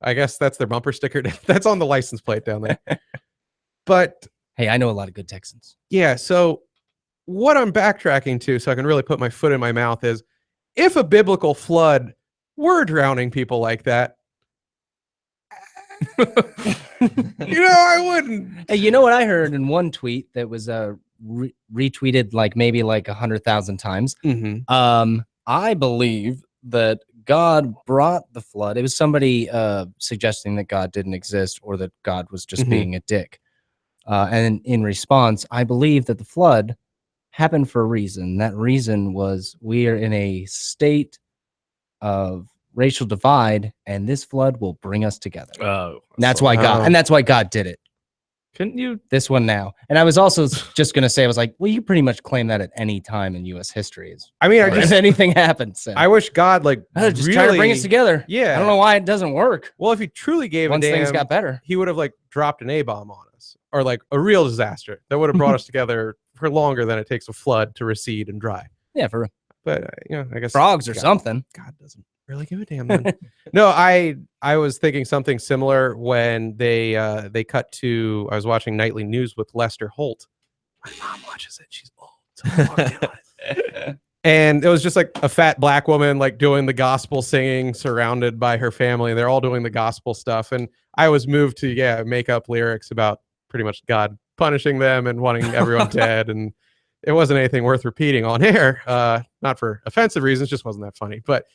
I guess that's their bumper sticker. That's on the license plate down there. But Hey, I know a lot of good Texans. yeah, so what I'm backtracking to, so I can really put my foot in my mouth, is if a biblical flood were drowning people like that, I wouldn't. Hey, you know what I heard in one tweet that was retweeted like maybe like 100,000 times? I believe that God brought the flood. It was somebody suggesting that God didn't exist or that God was just being a dick. And in response, I believe that the flood happened for a reason. That reason was we are in a state of racial divide, and this flood will bring us together. Oh, That's why God, and that's why God did it. Couldn't you? This one now. And I was also just going to say, I was like, well, you pretty much claim that at any time in U.S. history. I mean, If anything happens. So. I wish God, like, just really, try to bring us together. Yeah. I don't know why it doesn't work. Well, if he truly gave Once a damn, things got better. he would have like dropped an A-bomb on us, or like a real disaster that would have brought us together for longer than it takes a flood to recede and dry. Yeah, for But I guess frogs or God, something. God doesn't really give a damn. Then. No, I was thinking something similar when they cut to, I was watching Nightly News with Lester Holt. My mom watches it. She's old. So I walked in on it. And it was just like a fat black woman like doing the gospel singing, surrounded by her family. They're all doing the gospel stuff, and I was moved to make up lyrics about pretty much God punishing them and wanting everyone dead, and it wasn't anything worth repeating on air, not for offensive reasons, just wasn't that funny. But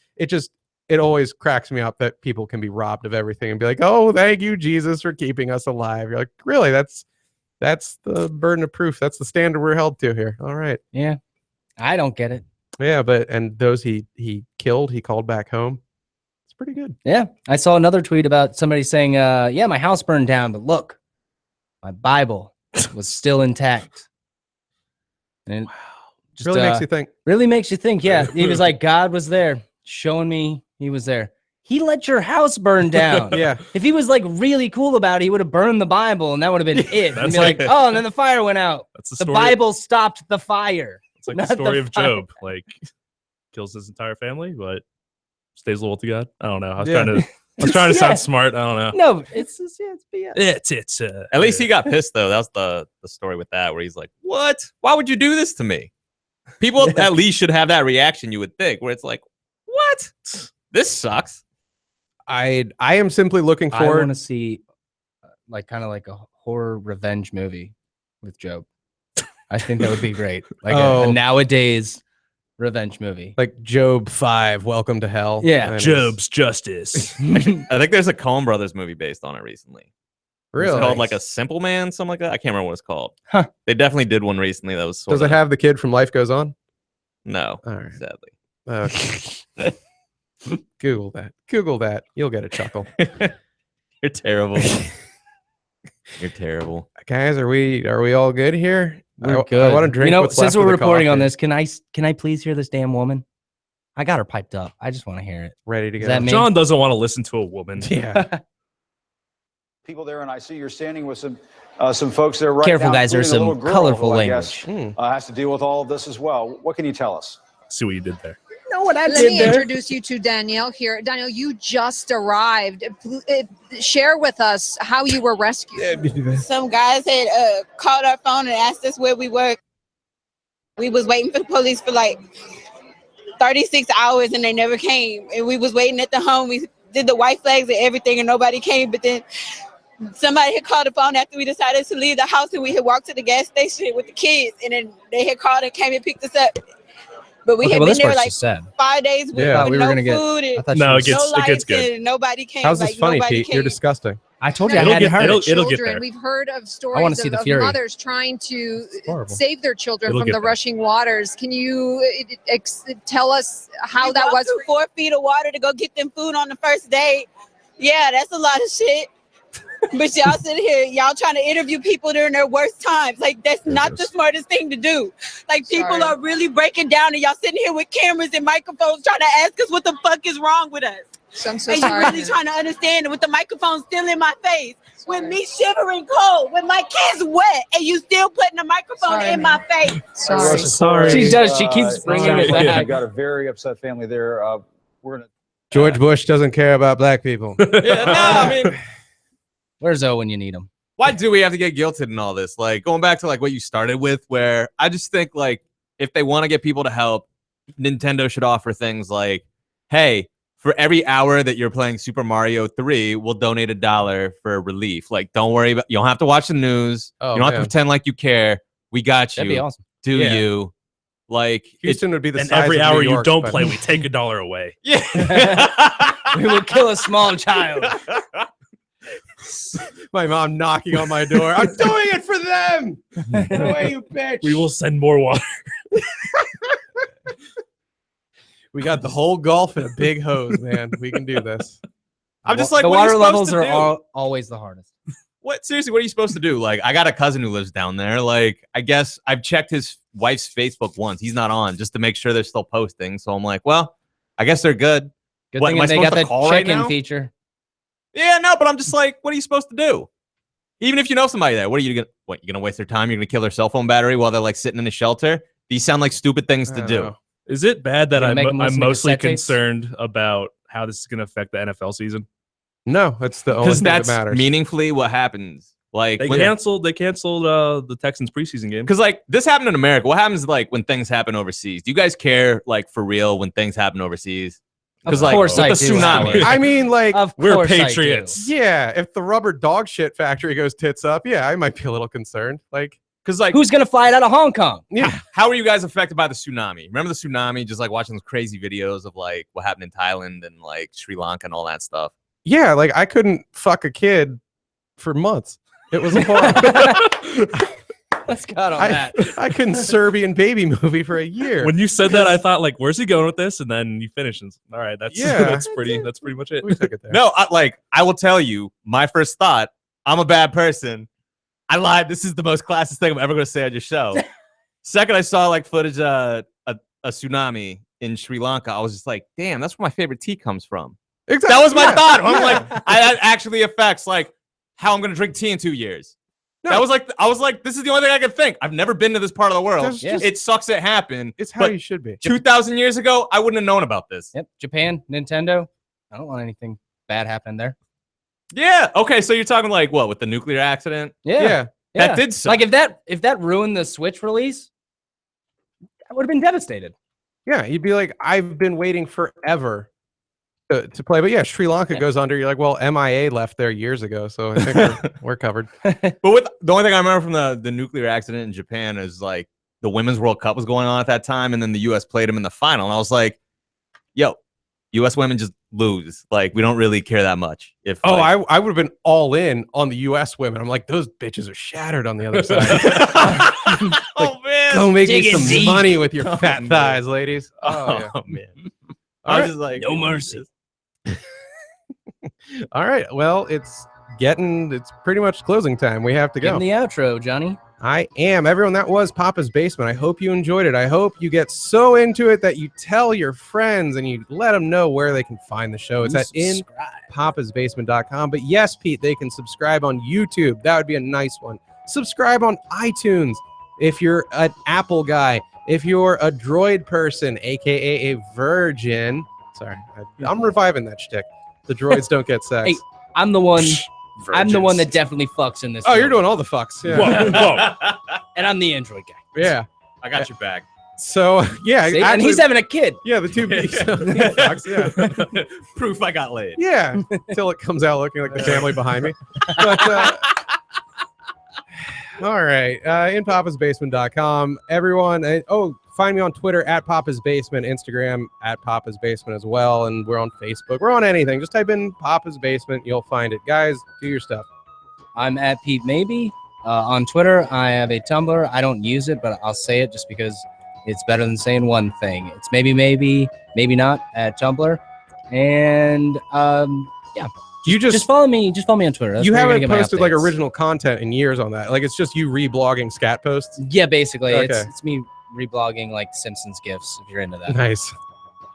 it always cracks me up that people can be robbed of everything and be like, oh, thank you, Jesus, for keeping us alive. You're like, really? That's the burden of proof. That's the standard we're held to here. All right. Yeah. I don't get it. Yeah, and those he killed, he called back home. It's pretty good. Yeah. I saw another tweet about somebody saying, yeah, my house burned down, but look, my Bible was still intact. And just Really makes you think. Really makes you think. Yeah. He was like, God was there showing me he was there. He let your house burn down. Yeah. If he was like really cool about it, he would have burned the Bible and that would have been it. And That's be like, like- oh, and then the fire went out. That's the The story. Bible stopped the fire. It's like not the the story of fire. Job. Like, kills his entire family, but stays loyal to God. I don't know. I was Yeah. trying to Yeah. sound smart. I don't know. No, it's just, yeah, it's BS. It's At least he got pissed though. That was the story with that, where he's like, "What? Why would you do this to me?" People at least should have that reaction. You would think, where it's like, "What? This sucks." I am simply looking I forward. want to see like kind of like a horror revenge movie with Job. I think that would be great. Like a Oh. nowadays revenge movie. Like Job 5, Welcome to Hell. Yeah. And it's- Job's Justice. I think there's a Coen Brothers movie based on it recently. Really? It's called like A Simple Man, something like that. I can't remember what it's called. Huh. They definitely did one recently that was. Does it have the kid from Life Goes On? No, All right. sadly. Okay. Google that. Google that. You'll get a chuckle. You're terrible. You're terrible. Guys, are we all good here? We're I good. want to drink. You know, what's since left we're of the reporting on coffee. this, can I please hear this damn woman? I got her piped up. I just want to hear it. Ready to Is go. that me? John doesn't want to listen to a woman. Yeah. People there, and I see you're standing with some folks there right Careful, now. guys, there's including a some little girl colorful who I guess, language. Hmm. has to deal with all of this as well. What can you tell us? See what you did there. know what I Let did me there. introduce you to Danielle here. Danielle, you just arrived. Share with us how you were rescued. Some guys had called our phone and asked us where we were. We was waiting for the police for like 36 hours and they never came. And we was waiting at the home. We did the white flags and everything and nobody came. But then somebody had called the phone after we decided to leave the house and we had walked to the gas station with the kids. And then they had called and came and picked us up. But we had been there like 5 days with, Yeah, with we were no gonna get- food I and thought No, she was- it gets good. and nobody came. How's this like, funny, nobody Pete? came. You're disgusting. I told you I It'll hadn't get- heard it'll- it. it'll get Children. there. We've heard of I stories wanna see the of fury. mothers trying to horrible. save their children It'll from get the there. rushing waters. Can you tell us how We that walked was? through 4 feet of water to go get them food on the first day. Yeah, that's a lot of shit. But y'all sit here, y'all trying to interview people during their worst times. Like, that's not the smartest thing to do. Like, people Sorry. are really breaking down and y'all sitting here with cameras and microphones trying to ask us what the fuck is wrong with us. So I'm so And you're sorry. really trying to understand it with the microphone still in my face, with me shivering cold, with my kids wet, and you still putting the microphone Sorry, in my face. Sorry. Sorry. She does. She keeps bringing it Sorry. back. You got a very upset family there. We're gonna. George Bush doesn't care about black people. Yeah, no, I mean, Where's O when you need him? why do we have to get guilted in all this? Like, going back to like what you started with, where I just think like if they want to get people to help, Nintendo should offer things like, hey, for every hour that you're playing Super Mario 3, we'll donate $1 for relief. Like, don't worry about, you don't have to watch the news. Oh, you don't have man. to pretend like you care. We got you. That'd be awesome. Do Yeah. you? Like, Houston would be the And size every of hour New you York, don't but- play, we take $1 away. yeah. We will kill a small child. My mom knocking on my door. I'm doing it for them. Get away, you bitch. We will send more water. We got the whole Gulf and a big hose, man. We can do this. I'm just like, the what are you water supposed levels to are do? always the hardest. What, seriously, what are you supposed to do? Like, I got a cousin who lives down there. Like, I guess I've checked his wife's Facebook once. He's not on, just to make sure they're still posting. So I'm like, well, I guess they're good. Good What, thing am I they supposed got to that call right check-in now? feature. Yeah, no, but I'm just like, what are you supposed to do? Even if you know somebody there, what are you gonna? What, you gonna waste their time? You're gonna kill their cell phone battery while they're like sitting in a shelter? These sound like stupid things I to don't do. know. Is it bad that Gonna make I'm 'em listen to mostly cassette tapes? concerned about how this is going to affect the NFL season? No, that's the only Because thing that's that matters. meaningfully what happens. Like, They canceled the Texans preseason game. because like this happened in America. What happens like when things happen overseas? Do you guys care like for real when things happen overseas? Because Of like course with I the do, tsunami. Howard. I mean, like, Of We're course I do. patriots. yeah, if the rubber dog shit factory goes tits up, yeah, I might be a little concerned. Like, Because like, Who's gonna fly it out of Hong Kong? yeah, how are you guys affected by the tsunami? Remember the tsunami? Just like watching those crazy videos of like what happened in Thailand and like Sri Lanka and all that stuff. yeah, like I couldn't fuck a kid for months. It was horrible. Let's cut on that. I couldn't Serbian baby movie for a year. When you said that, I thought like, where's he going with this? And then you finish. And all right, that's Yeah. that's pretty much it. We took it there. No, I will tell you, my first thought, I'm a bad person. I lied. This is the most classist thing I'm ever going to say on your show. Second, I saw like footage a tsunami in Sri Lanka. I was just like, damn, that's where my favorite tea comes from. Exactly. That was my yeah, thought. I'm yeah. like, that actually affects like how I'm going to drink tea in 2 years. No. That was like, I was like, this is the only thing I could think. I've never been to this part of the world. That's just- It sucks it happened. It's how but you should be. 2,000 years ago, I wouldn't have known about this. Yep. Japan, Nintendo. I don't want anything bad happening there. Yeah. Okay. So you're talking like what with the nuclear accident? Yeah. That did suck. Like if that ruined the Switch release, I would have been devastated. Yeah, you'd be like, I've been waiting forever to play. But yeah, Sri Lanka Yeah. goes under. You're like, well, MIA left there years ago, so I think we're covered. But with the only thing I remember from the nuclear accident in Japan is like the Women's World Cup was going on at that time, and then the U.S. played them in the final. And I was like, yo, U.S. women just lose. Like, we don't really care that much. If Oh, like, I would have been all in on the U.S. women. I'm like, those bitches are shattered on the other side. oh man, Go make me Dig in some deep. money with your Oh, fat man. thighs, ladies. oh, yeah. man. All I was right. just like, No mercy. All right. Well, it's pretty much closing time. We have to Give go. him the outro, Johnny. I am. Everyone, that was Papa's Basement. I hope you enjoyed it. I hope you get so into it that you tell your friends and you let them know where they can find the show. It's at inpapasbasement.com. But yes, Pete, they can subscribe on YouTube. That would be a nice one. Subscribe on iTunes. If you're an Apple guy, If you're a droid person, aka a virgin, sorry, I'm reviving that shtick. The droids don't get sex. Hey, I'm the one. I'm the one that Virgins. definitely fucks in this. Oh, you're movie. doing all the fucks. Yeah. Whoa, whoa. And I'm the android guy. Yeah. I got your back. So yeah, See? And actually- he's having a kid. yeah, the two fucks, yeah. Proof I got laid. Yeah, until it comes out looking like the family behind me. But all right, inpapasbasement.com. Everyone, find me on Twitter at Papa's Basement, Instagram at Papa's Basement as well, and we're on Facebook. We're on anything. Just type in Papa's Basement, you'll find it. Guys, do your stuff. I'm at Pete Maybe on Twitter. I have a Tumblr. I don't use it, but I'll say it just because it's better than saying one thing. It's maybe not at Tumblr. And yeah. You Just follow me. Just follow me on Twitter. That's you where you're haven't gonna get my posted like updates. original content in years on that. Like it's just you reblogging scat posts. Yeah, basically, Okay. it's me reblogging like Simpsons gifs. If you're into that, Nice.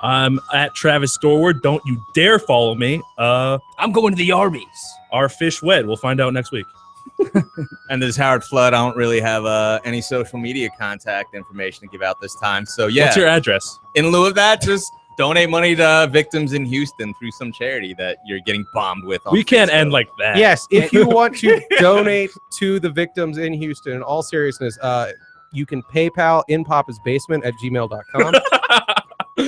I'm at Travis Storward. Don't you dare follow me. I'm going to the Arby's. Our fish wed. We'll find out next week. And this Howard Flood, I don't really have any social media contact information to give out this time. So yeah, What's your address? in lieu of that, just donate money to victims in Houston through some charity that you're getting bombed with. On We can't Facebook. end like that. Yes, if you want to donate to the victims in Houston, in all seriousness, you can PayPal inpapasbasement@gmail.com.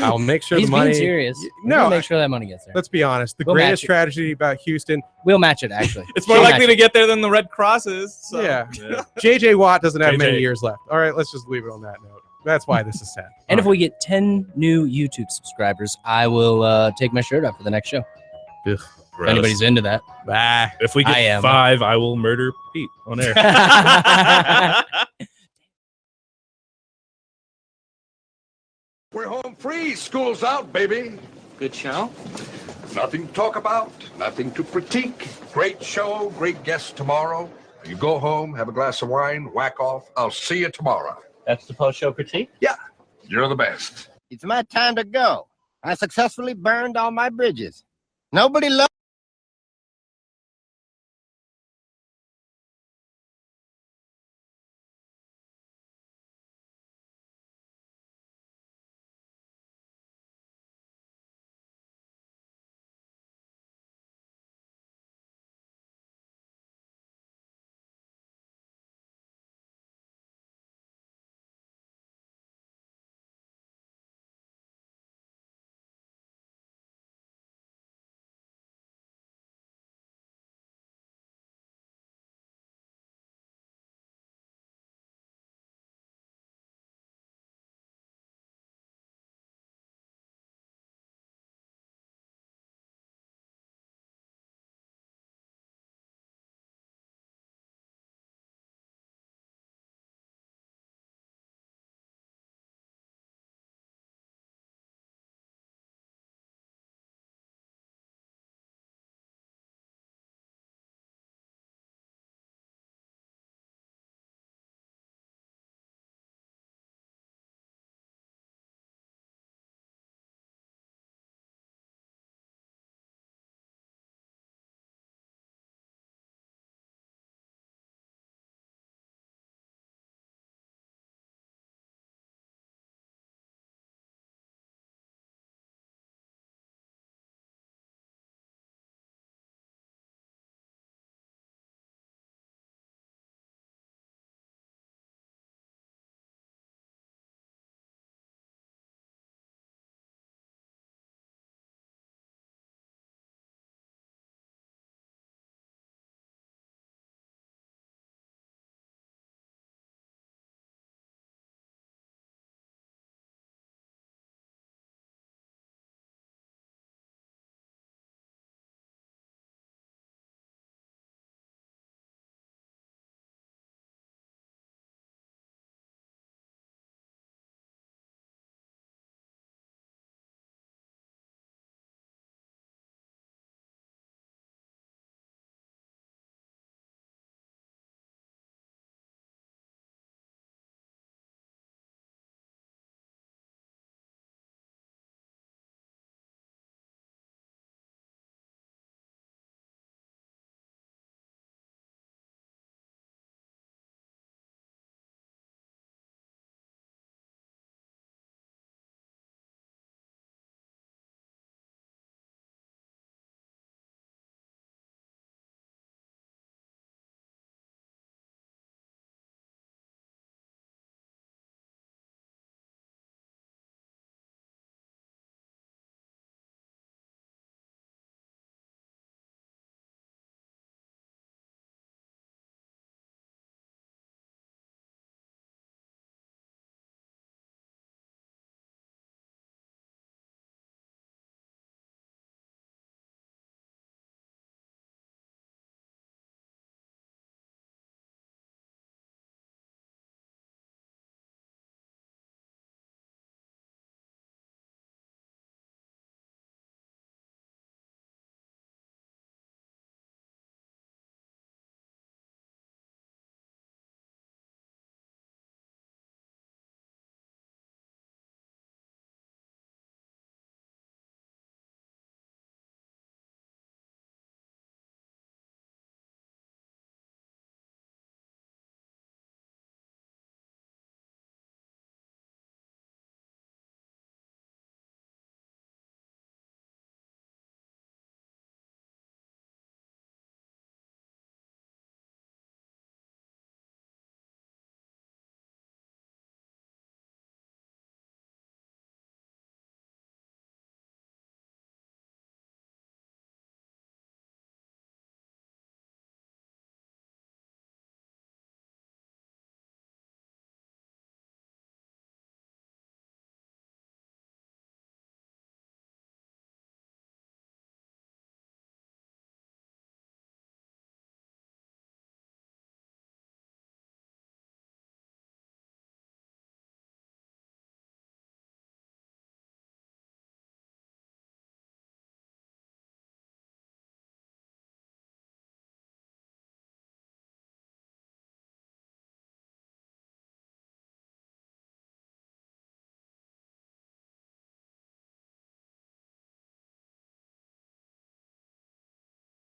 I'll make sure He's the money. being serious. No, make sure that money gets there. let's be honest. The We'll greatest match it. tragedy about Houston. We'll match it. Actually, It's more We'll likely match to get there than the Red Cross is. So. Yeah. JJ Watt doesn't have many JJ. years left. All right, let's just leave it on that note. That's why this is sad. And if we get 10 new YouTube subscribers, I will take my shirt off for the next show. If anybody's into that. Bye. If we I get am. 5, I will murder Pete on air. We're home free. School's out, baby. Good show. Nothing to talk about, nothing to critique. Great show, great guests tomorrow. You go home, have a glass of wine, whack off. I'll see you tomorrow. That's the post-show critique? Yeah, you're the best. It's my time to go. I successfully burned all my bridges. Nobody loves